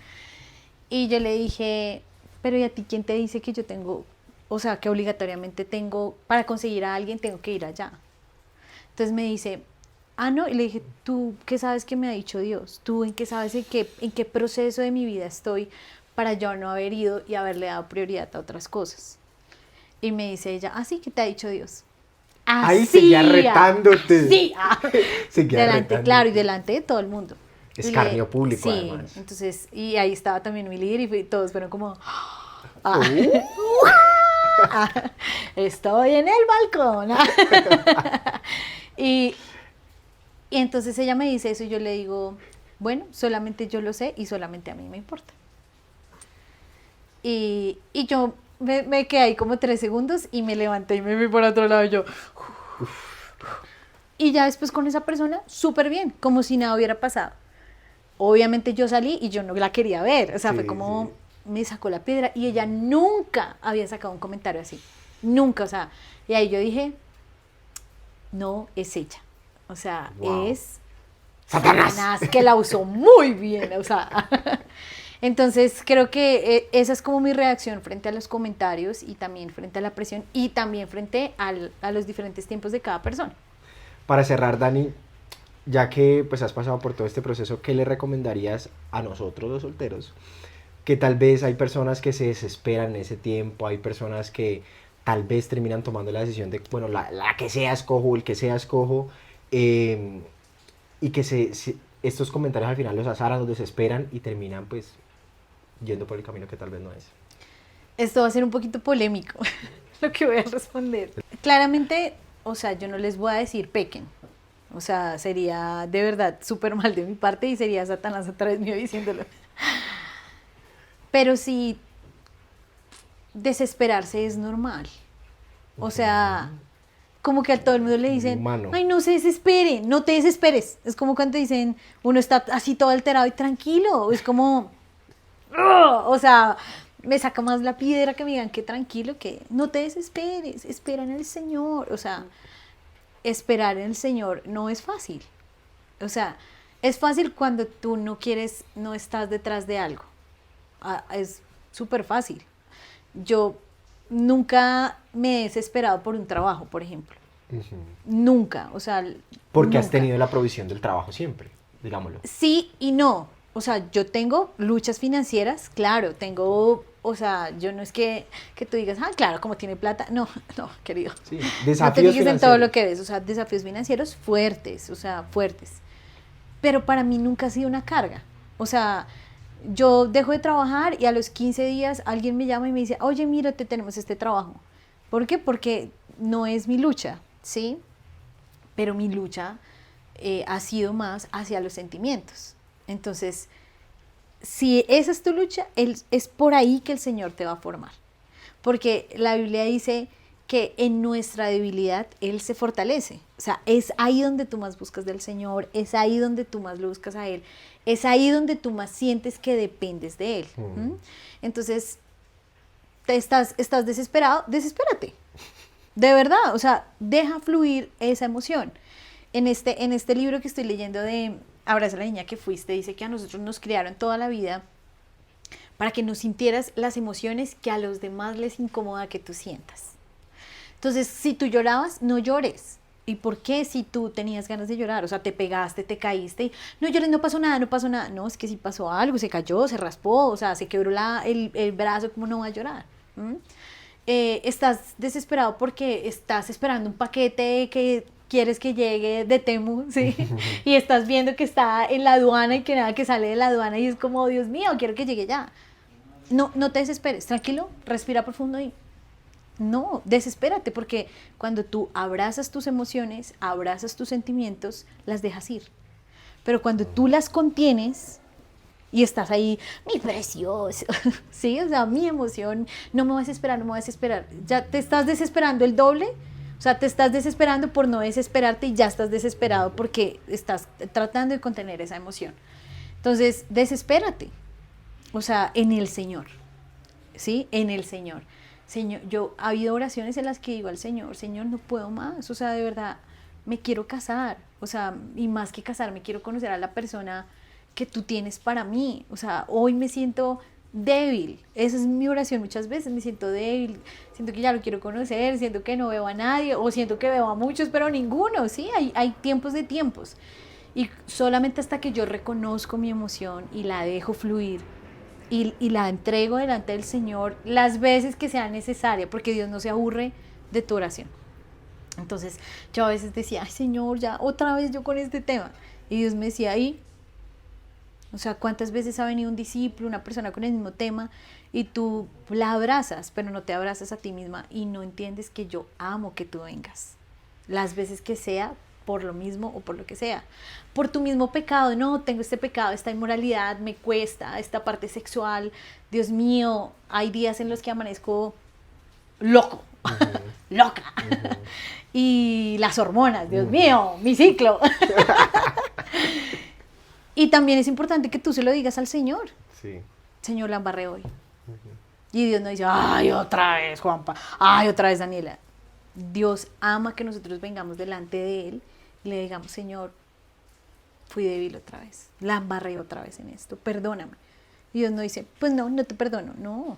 Y yo le dije, pero ¿y a ti quién te dice que yo tengo o sea, que obligatoriamente para conseguir a alguien tengo que ir allá. Entonces me dice, no, y le dije, ¿tú qué sabes que me ha dicho Dios? ¿Tú en qué sabes en qué proceso de mi vida estoy para yo no haber ido y haberle dado prioridad a otras cosas? Y me dice ella, sí, ¿qué te ha dicho Dios? Ahí seguía retándote. Sí, seguía delante, retándote. claro, y delante de todo el mundo. Escarnio público, sí, además. Entonces, y ahí estaba también mi líder y todos fueron como, estoy en el balcón. y entonces ella me dice eso y yo le digo, bueno, solamente yo lo sé y solamente a mí me importa. Y yo me quedé ahí como 3 segundos y me levanté y me fui por otro lado y yo... Y ya después con esa persona, súper bien, como si nada hubiera pasado. Obviamente yo salí y yo no la quería ver, o sea, fue como me sacó la piedra y ella nunca había sacado un comentario así, nunca, o sea, y ahí yo dije, no, es ella, o sea, es Satanás, que la usó muy bien, o sea... Entonces creo que esa es como mi reacción frente a los comentarios y también frente a la presión y también frente a los diferentes tiempos de cada persona. Para cerrar, Dani, ya que pues has pasado por todo este proceso, ¿qué le recomendarías a nosotros los solteros? Que tal vez hay personas que se desesperan en ese tiempo, hay personas que tal vez terminan tomando la decisión de, bueno, la que sea escojo, el que sea escojo, y que estos comentarios al final los azaran, los desesperan y terminan pues yendo por el camino que tal vez no es. Esto va a ser un poquito polémico, lo que voy a responder. Claramente, o sea, yo no les voy a decir pequen. O sea, sería de verdad súper mal de mi parte y sería Satanás a través mío diciéndolo. Pero sí, desesperarse es normal. O sea, como que a todo el mundo le dicen, ay, no se desespere, no te desesperes. Es como cuando dicen, uno está así todo alterado y tranquilo. Es como... o sea, me saca más la piedra que me digan que tranquilo, que no te desesperes, espera en el Señor. O sea, esperar en el Señor no es fácil. O sea, es fácil cuando tú no quieres, no estás detrás de algo. Es súper fácil. Yo nunca me he desesperado por un trabajo, por ejemplo. Nunca, o sea... Porque nunca. has tenido la provisión del trabajo siempre, digámoslo. Sí y no. O sea, yo tengo luchas financieras, claro, tengo, o sea, yo no es que tú digas, claro, como tiene plata. No, querido. Sí, desafíos no te fijes financieros. en todo lo que ves, o sea, desafíos financieros fuertes, o sea, fuertes. Pero para mí nunca ha sido una carga. O sea, yo dejo de trabajar y a los 15 días alguien me llama y me dice, oye, mírate, tenemos este trabajo. ¿Por qué? Porque no es mi lucha, ¿sí? Pero mi lucha ha sido más hacia los sentimientos. Entonces, si esa es tu lucha, es por ahí que el Señor te va a formar. Porque la Biblia dice que en nuestra debilidad Él se fortalece. O sea, es ahí donde tú más buscas del Señor, es ahí donde tú más lo buscas a Él, es ahí donde tú más sientes que dependes de Él. Entonces, estás desesperado, desespérate. De verdad, o sea, deja fluir esa emoción. En este libro que estoy leyendo de Abraza a la niña que fuiste, dice que a nosotros nos criaron toda la vida para que no sintieras las emociones que a los demás les incomoda que tú sientas. Entonces, si tú llorabas, no llores. ¿Y por qué si tú tenías ganas de llorar? O sea, te pegaste, te caíste, y, no llores, no pasó nada, no pasó nada. No, es que si pasó algo, se cayó, se raspó, o sea, se quebró el brazo, ¿cómo no va a llorar? Estás desesperado porque estás esperando un paquete que quieres que llegue de Temu, ¿sí? Y estás viendo que está en la aduana y que nada que sale de la aduana y es como, Dios mío, quiero que llegue ya. No te desesperes, tranquilo, respira profundo y no, desespérate, porque cuando tú abrazas tus emociones, abrazas tus sentimientos, las dejas ir. Pero cuando tú las contienes y estás ahí, mi precioso, ¿sí? O sea, mi emoción, no me vas a esperar, no me vas a esperar. Ya te estás desesperando el doble. O sea, te estás desesperando por no desesperarte y ya estás desesperado porque estás tratando de contener esa emoción. Entonces, desespérate. O sea, en el Señor. ¿Sí? En el Señor. Señor, ha habido oraciones en las que digo al Señor, Señor, no puedo más. O sea, de verdad, me quiero casar. O sea, y más que casarme, quiero conocer a la persona que tú tienes para mí. O sea, hoy me siento débil. Esa es mi oración muchas veces, me siento débil, siento que ya lo quiero conocer, siento que no veo a nadie, o siento que veo a muchos, pero ninguno, ¿sí? Hay tiempos de tiempos. Y solamente hasta que yo reconozco mi emoción y la dejo fluir y la entrego delante del Señor las veces que sea necesaria, porque Dios no se aburre de tu oración. Entonces yo a veces decía, ay Señor, ya otra vez yo con este tema. Y Dios me decía, ahí, o sea, ¿cuántas veces ha venido un discípulo, una persona con el mismo tema y tú la abrazas, pero no te abrazas a ti misma y no entiendes que yo amo que tú vengas? Las veces que sea, por lo mismo o por lo que sea. Por tu mismo pecado, no, tengo este pecado, esta inmoralidad, me cuesta, esta parte sexual. Dios mío, hay días en los que amanezco loco, loca. Y las hormonas, Dios mío, mi ciclo. Y también es importante que tú se lo digas al Señor. Sí. Señor, la embarré hoy. Y Dios no dice, ay, otra vez, Juanpa, ay, otra vez, Daniela. Dios ama que nosotros vengamos delante de Él y le digamos, Señor, fui débil otra vez, la embarré otra vez en esto, perdóname. Y Dios no dice, pues no, no te perdono, no.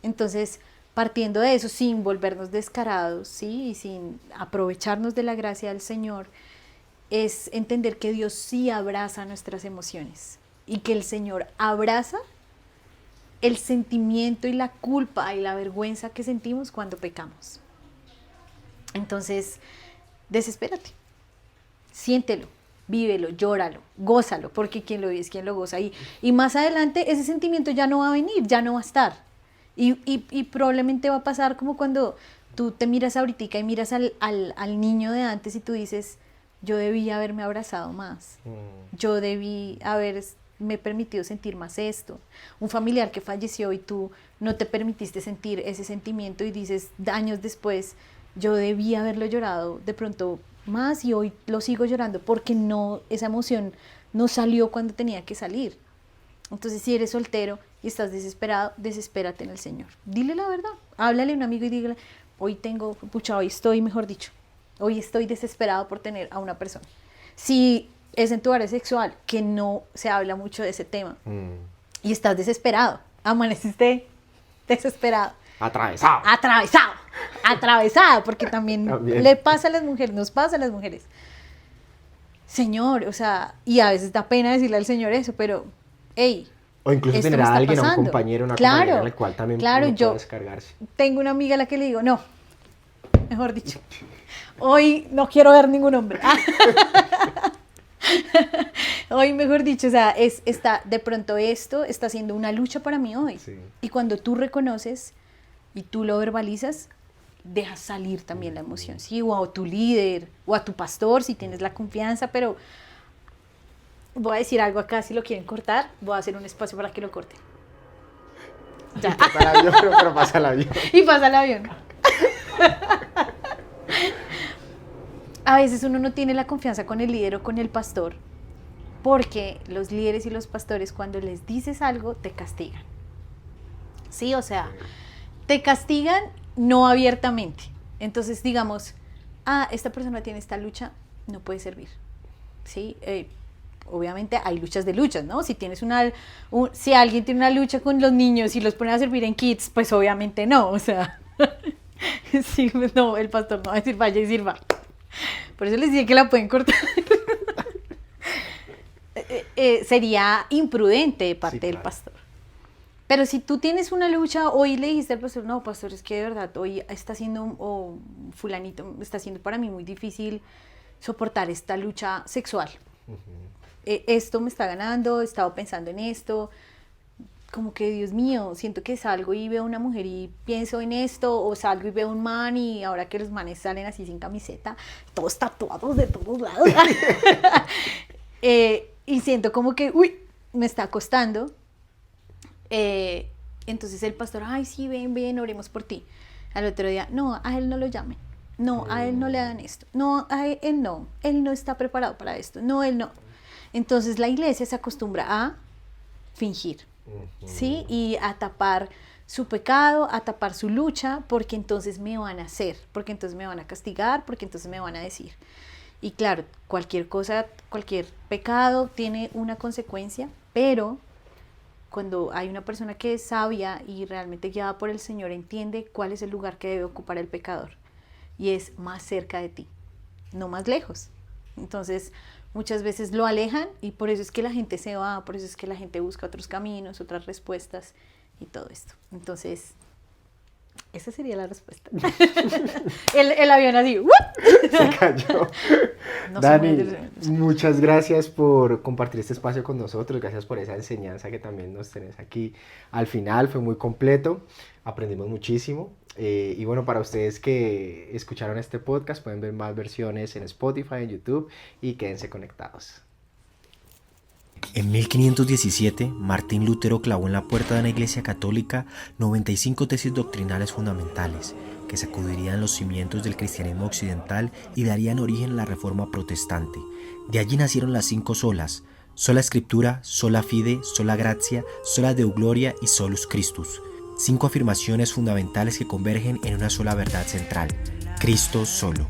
Entonces, partiendo de eso, sin volvernos descarados, ¿sí? Y sin aprovecharnos de la gracia del Señor, es entender que Dios sí abraza nuestras emociones y que el Señor abraza el sentimiento y la culpa y la vergüenza que sentimos cuando pecamos. Entonces, desespérate, siéntelo, vívelo, llóralo, gózalo, porque quien lo vive es quien lo goza. Y más adelante ese sentimiento ya no va a venir, ya no va a estar. Y probablemente va a pasar como cuando tú te miras ahorita y miras al niño de antes y tú dices, yo debí haberme abrazado más, yo debí haberme permitido sentir más esto. Un familiar que falleció y tú no te permitiste sentir ese sentimiento y dices años después, yo debí haberlo llorado de pronto más y hoy lo sigo llorando porque no, esa emoción no salió cuando tenía que salir. Entonces, si eres soltero y estás desesperado, desespérate en el Señor. Dile la verdad, háblale a un amigo y dígale, hoy estoy, mejor dicho, hoy estoy desesperado por tener a una persona. Si es en tu área sexual, que no se habla mucho de ese tema, y estás desesperado, amaneciste desesperado. Atravesado, porque también le pasa a las mujeres, nos pasa a las mujeres. Señor, o sea, y a veces da pena decirle al Señor eso, pero, hey, o incluso tener a alguien, a un compañero, una compañera en el cual también uno puede descargarse. Tengo una amiga a la que le digo, no, mejor dicho, hoy no quiero ver ningún hombre. Hoy, mejor dicho, o sea, de pronto esto está siendo una lucha para mí hoy. Sí. Y cuando tú reconoces y tú lo verbalizas, dejas salir también la emoción, ¿sí? O a tu líder, o a tu pastor, si tienes la confianza, pero voy a decir algo acá, si lo quieren cortar, voy a hacer un espacio para que lo corten. Ya. Pasa el avión, pero pasa el avión. Y pasa el avión. A veces uno no tiene la confianza con el líder o con el pastor, porque los líderes y los pastores cuando les dices algo te castigan. Sí, o sea, te castigan no abiertamente. Entonces digamos, esta persona tiene esta lucha, no puede servir. Sí, obviamente hay luchas de luchas, ¿no? Si tienes si alguien tiene una lucha con los niños y los pone a servir en kids, pues obviamente no, o sea, sí, no, el pastor no va a decir vaya y sirva. Por eso les dije que la pueden cortar. Sería imprudente de parte del pastor. Pero si tú tienes una lucha, hoy le dijiste al pastor, no, pastor, es que de verdad, hoy está siendo, fulanito, está siendo para mí muy difícil soportar esta lucha sexual. Esto me está ganando, he estado pensando en esto, como que, Dios mío, siento que salgo y veo a una mujer y pienso en esto, o salgo y veo a un man y ahora que los manes salen así sin camiseta, todos tatuados de todos lados, y siento como que, me está costando. Entonces el pastor, ay, sí, ven, oremos por ti. Al otro día, no, a él no lo llamen, no, a él no le hagan esto, no, él no está preparado para esto, no, él no. Entonces la iglesia se acostumbra a fingir, ¿sí? Y a tapar su pecado, a tapar su lucha, porque entonces me van a hacer, porque entonces me van a castigar, porque entonces me van a decir. Y claro, cualquier cosa, cualquier pecado tiene una consecuencia, pero cuando hay una persona que es sabia y realmente guiada por el Señor, entiende cuál es el lugar que debe ocupar el pecador. Y es más cerca de ti, no más lejos. Entonces, muchas veces lo alejan y por eso es que la gente se va, por eso es que la gente busca otros caminos, otras respuestas y todo esto. Entonces, esa sería la respuesta. el avión así, ¡wup! Se cayó. No Dani, muchas gracias por compartir este espacio con nosotros, gracias por esa enseñanza que también nos tenés aquí. Al final fue muy completo, aprendimos muchísimo. Y bueno, para ustedes que escucharon este podcast, pueden ver más versiones en Spotify, en YouTube, y quédense conectados. En 1517, Martín Lutero clavó en la puerta de una iglesia católica 95 tesis doctrinales fundamentales que sacudirían los cimientos del cristianismo occidental y darían origen a la Reforma protestante. De allí nacieron las 5 solas: sola Escritura, sola Fide, sola Gratia, sola Deo Gloria y solus Christus. 5 afirmaciones fundamentales que convergen en una sola verdad central: Cristo solo.